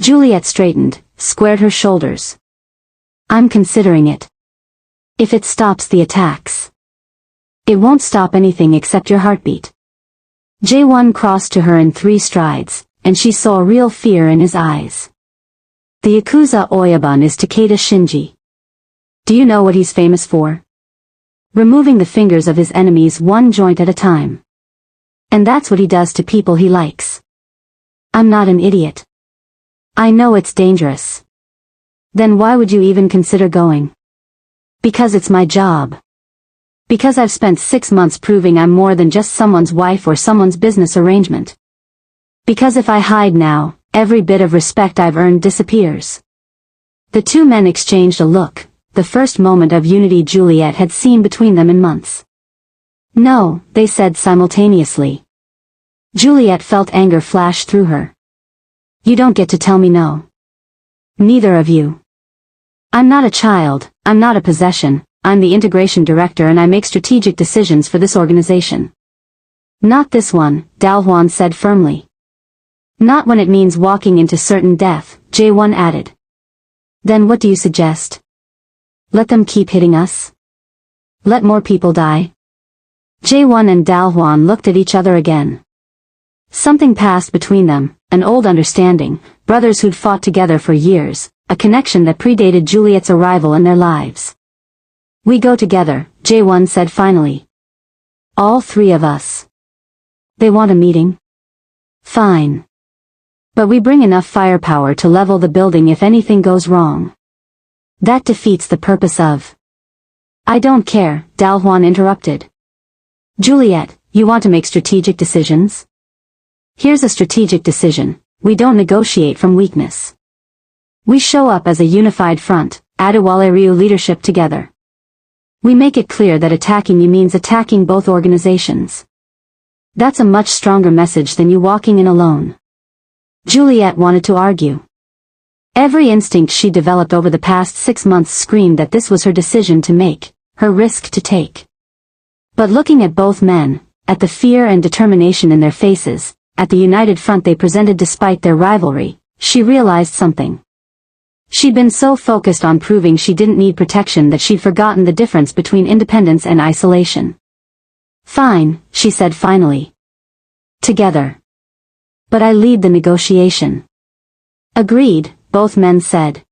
Speaker 2: Juliet straightened, squared her shoulders. I'm considering it. If it stops the attacks. It won't stop anything except your heartbeat. Jae-Won crossed to her in 3 strides, and she saw real fear in his eyes. The Yakuza Oyabun is Takeda Shinji. Do you know what he's famous for? Removing the fingers of his enemies one joint at a time. And that's what he does to people he likes. I'm not an idiot. I know it's dangerous. Then why would you even consider going? Because it's my job. Because I've spent 6 months proving I'm more than just someone's wife or someone's business arrangement. Because if I hide now, every bit of respect I've earned disappears. The 2 men exchanged a look, the first moment of unity Juliet had seen between them in months. No, they said simultaneously. Juliet felt anger flash through her. You don't get to tell me no. Neither of you. I'm not a child, I'm not a possession, I'm the integration director and I make strategic decisions for this organization. Not this one, Dal-Hwan said firmly. Not when it means walking into certain death, Jae-Won added. Then what do you suggest? Let them keep hitting us? Let more people die? Jae-Won and Dal-Hwan looked at each other again. Something passed between them, an old understanding, brothers who'd fought together for years, a connection that predated Juliet's arrival in their lives. We go together, Jae-Won said finally. All three of us. They want a meeting? Fine. But we bring enough firepower to level the building if anything goes wrong. That defeats the purpose of... I don't care, Dal-Hwan interrupted. Juliet, you want to make strategic decisions? Here's a strategic decision. We don't negotiate from weakness. We show up as a unified front, Adewale Ryu leadership together. We make it clear that attacking you means attacking both organizations. That's a much stronger message than you walking in alone. Juliet wanted to argue. Every instinct she developed over the past 6 months screamed that this was her decision to make, her risk to take. But looking at both men, at the fear and determination in their faces, at the united front they presented despite their rivalry, she realized something. She'd been so focused on proving she didn't need protection that she'd forgotten the difference between independence and isolation. Fine, she said finally. Together. But I lead the negotiation. Agreed, both men said.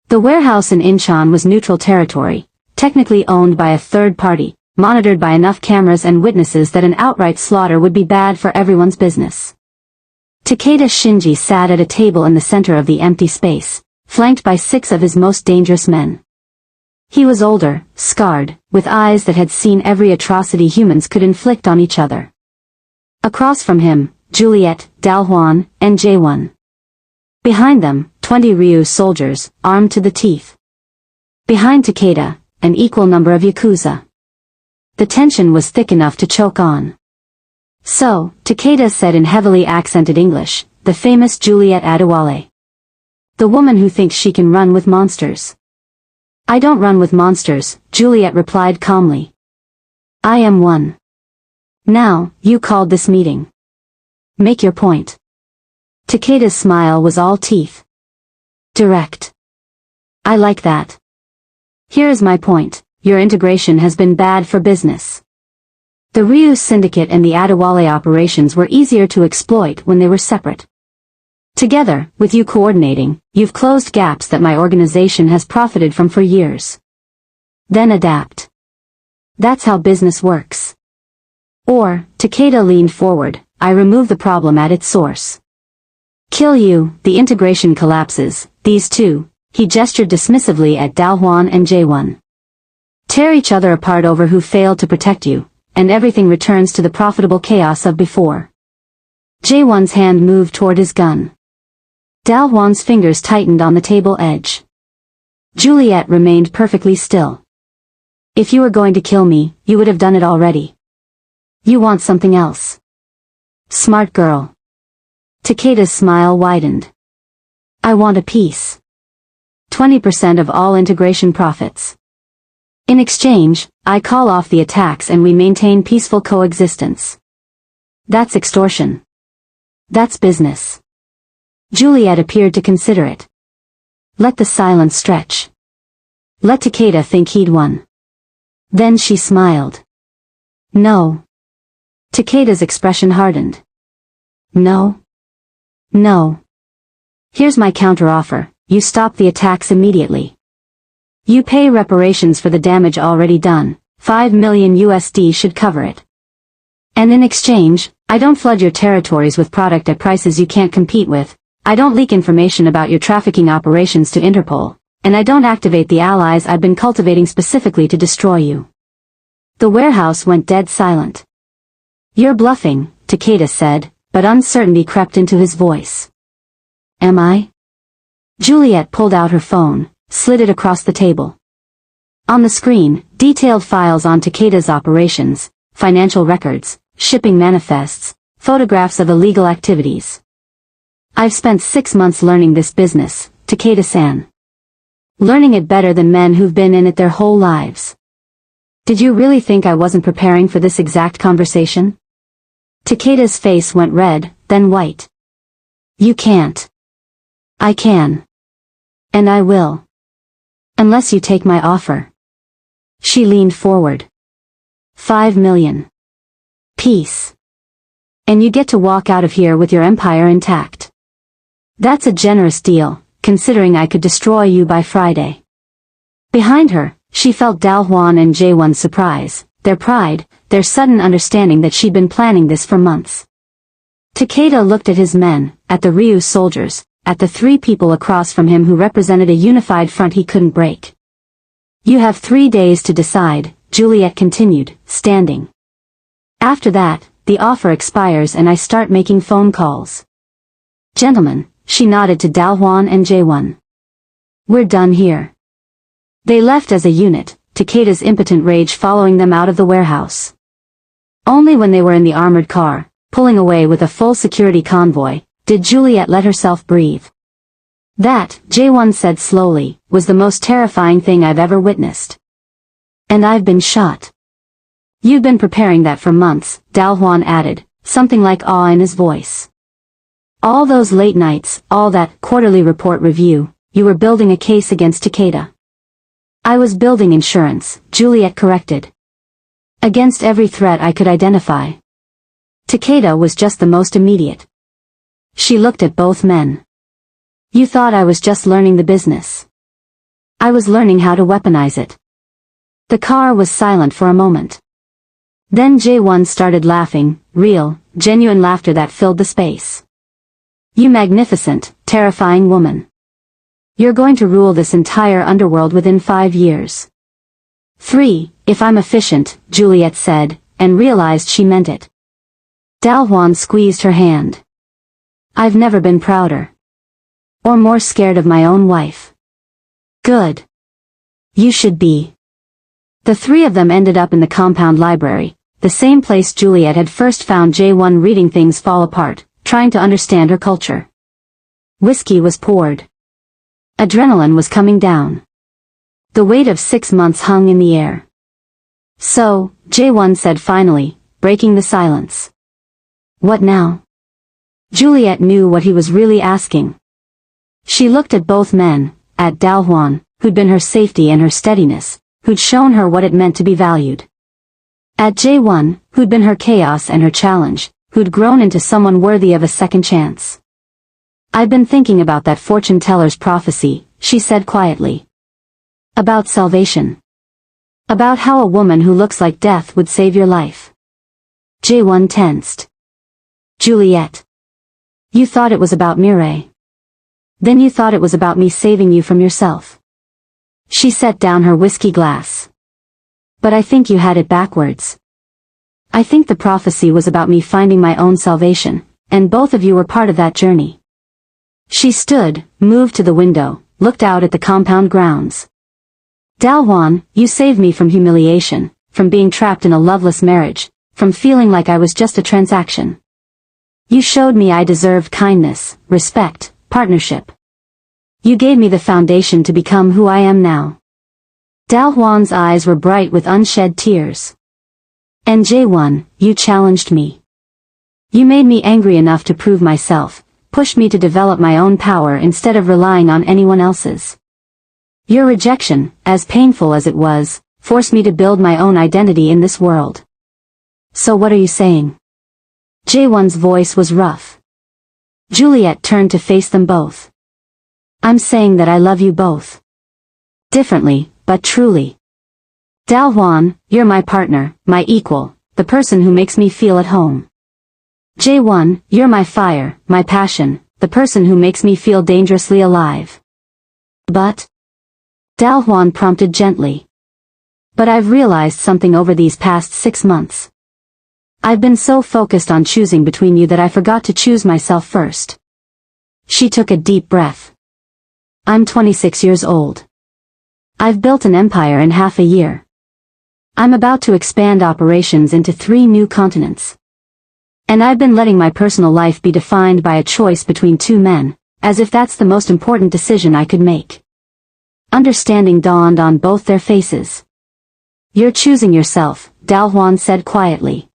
Speaker 2: The warehouse in Incheon was neutral territory, technically owned by a third party, monitored by enough cameras and witnesses that an outright slaughter would be bad for everyone's business. Takeda Shinji sat at a table in the center of the empty space, flanked by 6 of his most dangerous men. He was older, scarred, with eyes that had seen every atrocity humans could inflict on each other. Across from him, Juliet, Dal-Hwan, and Jae-Won. Behind them, 20 Ryu soldiers, armed to the teeth. Behind Takeda, an equal number of Yakuza. The tension was thick enough to choke on. So, Takeda said in heavily accented English, the famous Juliet Adewale. The woman who thinks she can run with monsters. I don't run with monsters, Juliet replied calmly. I am one. Now, you called this meeting. Make your point. Takeda's smile was all teeth. Direct. I like that. Here is my point, your integration has been bad for business. The Ryu syndicate and the Adewale operations were easier to exploit when they were separate. Together, with you coordinating, you've closed gaps that my organization has profited from for years. Then adapt. That's how business works. Or, Takeda leaned forward, I remove the problem at its source. Kill you, the integration collapses, these two, he gestured dismissively at Dal-Hwan and Jae-Won. Tear each other apart over who failed to protect you, and everything returns to the profitable chaos of before. Jae-Won's hand moved toward his gun. Dal-Hwan's fingers tightened on the table edge. Juliet remained perfectly still. If you were going to kill me, you would have done it already. You want something else. Smart girl. Takeda's smile widened. I want a piece. 20% of all integration profits. In exchange, I call off the attacks and we maintain peaceful coexistence. That's extortion. That's business. Juliet appeared to consider it. Let the silence stretch. Let Takeda think he'd won. Then she smiled. No. Takeda's expression hardened. No. No. Here's my counteroffer, you stop the attacks immediately. You pay reparations for the damage already done, 5 million USD should cover it. And in exchange, I don't flood your territories with product at prices you can't compete with, I don't leak information about your trafficking operations to Interpol, and I don't activate the allies I've been cultivating specifically to destroy you. The warehouse went dead silent. You're bluffing, Takeda said, but uncertainty crept into his voice. Am I? Juliet pulled out her phone, slid it across the table. On the screen, detailed files on Takeda's operations, financial records, shipping manifests, photographs of illegal activities. I've spent 6 months learning this business, Takeda-san. Learning it better than men who've been in it their whole lives. Did you really think I wasn't preparing for this exact conversation? Takeda's face went red, then white. You can't. I can. And I will. Unless you take my offer. She leaned forward. 5 million. Peace. And you get to walk out of here with your empire intact. That's a generous deal, considering I could destroy you by Friday. Behind her, She felt Dal-Hwan and Jae-Won's surprise, their pride, their sudden understanding that she'd been planning this for months. Takeda looked at his men, at the Ryu soldiers, at the 3 people across from him who represented a unified front he couldn't break. You have 3 days to decide, Juliet continued, standing. After that, the offer expires and I start making phone calls. Gentlemen, she nodded to Dal-Hwan and Jae-Won. We're done here. They left as a unit, Takeda's impotent rage following them out of the warehouse. Only when they were in the armored car, pulling away with a full security convoy, did Juliet let herself breathe. That, Jae-Won said slowly, was the most terrifying thing I've ever witnessed. And I've been shot. You've been preparing that for months, Dal-Hwan added, something like awe in his voice. All those late nights, all that quarterly report review, you were building a case against Takeda. I was building insurance, Juliet corrected. Against every threat I could identify. Takeda was just the most immediate. She looked at both men. You thought I was just learning the business. I was learning how to weaponize it. The car was silent for a moment. Then Jae-Won started laughing, real, genuine laughter that filled the space. You magnificent, terrifying woman. You're going to rule this entire underworld within 5 years. 3, if I'm efficient, Juliet said, and realized she meant it. Dal-Hwan squeezed her hand. I've never been prouder. Or more scared of my own wife. Good. You should be. The 3 of them ended up in the compound library, the same place Juliet had first found Jae-Won reading things fall apart, trying to understand her culture. Whiskey was poured. Adrenaline was coming down. The weight of 6 months hung in the air. So, Jae-Won said finally, breaking the silence. What now? Juliet knew what he was really asking. She looked at both men, at Dal-Hwan, who'd been her safety and her steadiness, who'd shown her what it meant to be valued. At Jae-Won, who'd been her chaos and her challenge, who'd grown into someone worthy of a second chance. I've been thinking about that fortune teller's prophecy, she said quietly. About salvation. About how a woman who looks like death would save your life. Jae-Won tensed. Juliet. You thought it was about Mireille. Then you thought it was about me saving you from yourself. She set down her whiskey glass. But I think you had it backwards. I think the prophecy was about me finding my own salvation, and both of you were part of that journey. She stood, moved to the window, looked out at the compound grounds. Dal-Hwan, you saved me from humiliation, from being trapped in a loveless marriage, from feeling like I was just a transaction. You showed me I deserved kindness, respect, partnership. You gave me the foundation to become who I am now. Dal-Hwan's eyes were bright with unshed tears. And Jae-Won, you challenged me. You made me angry enough to prove myself, pushed me to develop my own power instead of relying on anyone else's. Your rejection, as painful as it was, forced me to build my own identity in this world. So what are you saying? Jae-Won's voice was rough. Juliet turned to face them both. I'm saying that I love you both. Differently, but truly. Dal-Hwan, you're my partner, my equal, the person who makes me feel at home. Jae-Won, you're my fire, my passion, the person who makes me feel dangerously alive. But? Dal-Hwan prompted gently. But I've realized something over these past 6 months. I've been so focused on choosing between you that I forgot to choose myself first. She took a deep breath. I'm 26 years old. I've built an empire in half a year. I'm about to expand operations into 3 new continents. And I've been letting my personal life be defined by a choice between 2 men, as if that's the most important decision I could make. Understanding dawned on both their faces. You're choosing yourself, Dal-Hwan said quietly.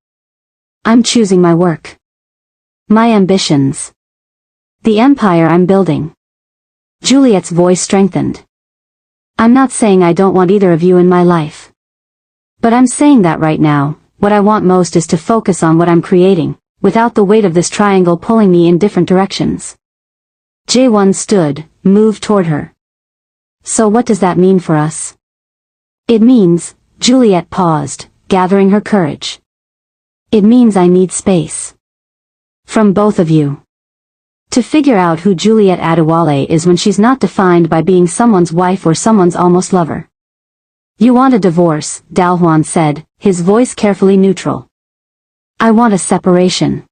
Speaker 2: I'm choosing my work. My ambitions. The empire I'm building. Juliet's voice strengthened. I'm not saying I don't want either of you in my life. But I'm saying that right now, what I want most is to focus on what I'm creating, without the weight of this triangle pulling me in different directions. Jae-Won stood, moved toward her. So what does that mean for us? It means, Juliet paused, gathering her courage. It means I need space. From both of you. To figure out who Juliet Adewale is when she's not defined by being someone's wife or someone's almost lover. You want a divorce, Dal-Hwan said, his voice carefully neutral. I want a separation.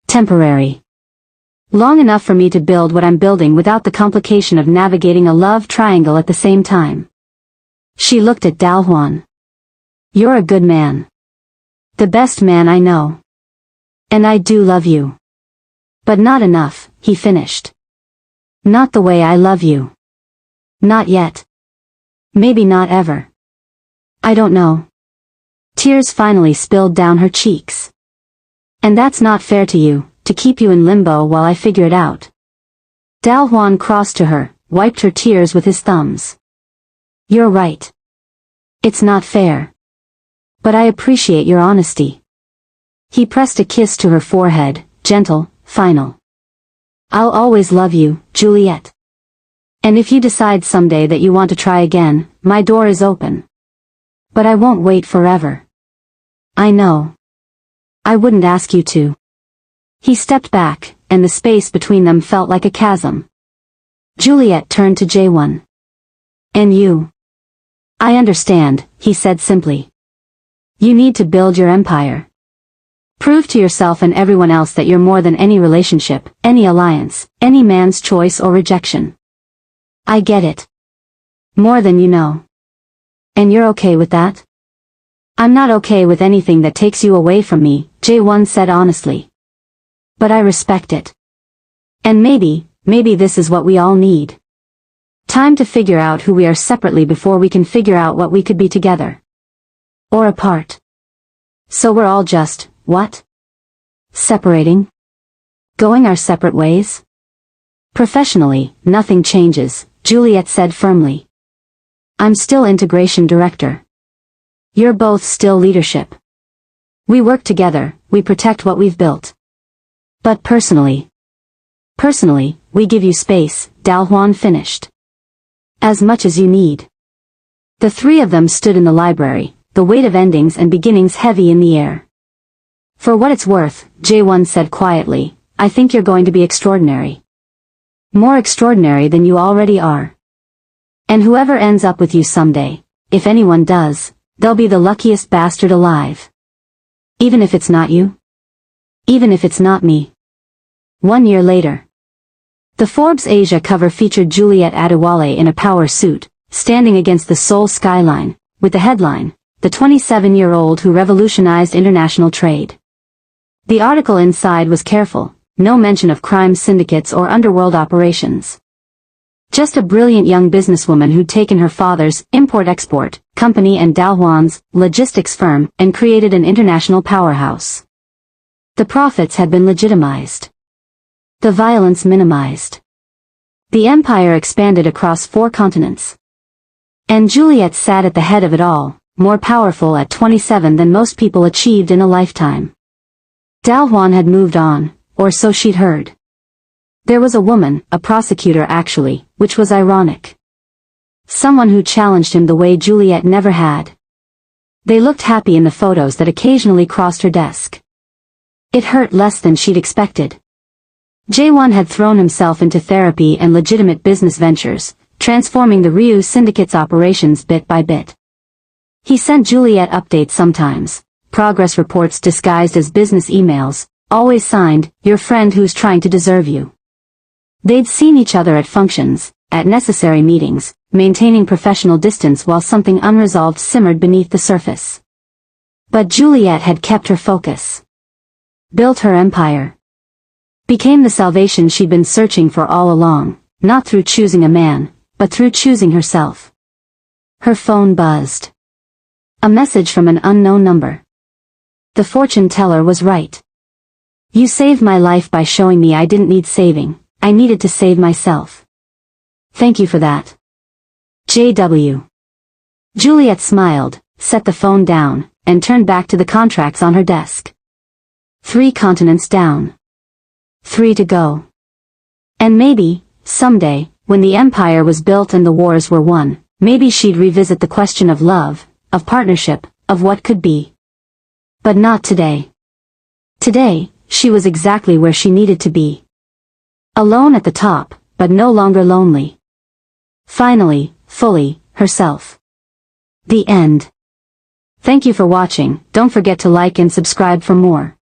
Speaker 2: Temporary. Long enough for me to build what I'm building without the complication of navigating a love triangle at the same time. She looked at Dal-Hwan. You're a good man. The best man I know. And I do love you. But not enough, he finished. Not the way I love you. Not yet. Maybe not ever. I don't know. Tears finally spilled down her cheeks. And that's not fair to you, to keep you in limbo while I figure it out. Dal-Hwan crossed to her, wiped her tears with his thumbs. You're right. It's not fair. But I appreciate your honesty. He pressed a kiss to her forehead, gentle, final. I'll always love you, Juliet. And if you decide someday that you want to try again, my door is open. But I won't wait forever. I know. I wouldn't ask you to. He stepped back, and the space between them felt like a chasm. Juliet turned to Jae-Won. And you? I understand, he said simply. You need to build your empire. Prove to yourself and everyone else that you're more than any relationship, any alliance, any man's choice or rejection. I get it. More than you know. And you're okay with that? I'm not okay with anything that takes you away from me, Jae-Won said honestly. But I respect it. And maybe this is what we all need. Time to figure out who we are separately before we can figure out what we could be together. Or apart. So we're all just, what? Separating? Going our separate ways? Professionally, nothing changes, Juliet said firmly. I'm still integration director. You're both still leadership. We work together, we protect what we've built. But personally, we give you space, Dal-Hwan finished. As much as you need. The three of them stood in the library, the weight of endings and beginnings heavy in the air. For what it's worth, Jae-Won said quietly, I think you're going to be extraordinary. More extraordinary than you already are. And whoever ends up with you someday, if anyone does, they'll be the luckiest bastard alive. Even if it's not you? Even if it's not me. 1 year later. The Forbes Asia cover featured Juliet Adewale in a power suit, standing against the Seoul skyline, with the headline, The 27-year-old who revolutionized international trade. The article inside was careful, no mention of crime syndicates or underworld operations. Just a brilliant young businesswoman who'd taken her father's import-export company and Dal-Hwan's logistics firm and created an international powerhouse. The profits had been legitimized. The violence minimized. The empire expanded across 4 continents. And Juliet sat at the head of it all, more powerful at 27 than most people achieved in a lifetime. Dal-Hwan had moved on, or so she'd heard. There was a woman, a prosecutor actually, which was ironic. Someone who challenged him the way Juliet never had. They looked happy in the photos that occasionally crossed her desk. It hurt less than she'd expected. Jae-Won had thrown himself into therapy and legitimate business ventures, transforming the Ryu syndicate's operations bit by bit. He sent Juliet updates sometimes, progress reports disguised as business emails, always signed, your friend who's trying to deserve you. They'd seen each other at functions, at necessary meetings, maintaining professional distance while something unresolved simmered beneath the surface. But Juliet had kept her focus. Built her empire. Became the salvation she'd been searching for all along, not through choosing a man, but through choosing herself. Her phone buzzed. A message from an unknown number. The fortune teller was right. You saved my life by showing me I didn't need saving, I needed to save myself. Thank you for that. J.W. Juliet smiled, set the phone down, and turned back to the contracts on her desk. 3 continents down. 3 to go. And maybe, someday, when the empire was built and the wars were won, Maybe she'd revisit the question of love, of partnership, of what could be. But not today. Today, she was exactly where she needed to be. Alone at the top, but no longer lonely. Finally, fully, herself. The end. Thank you for watching. Don't forget to like and subscribe for more.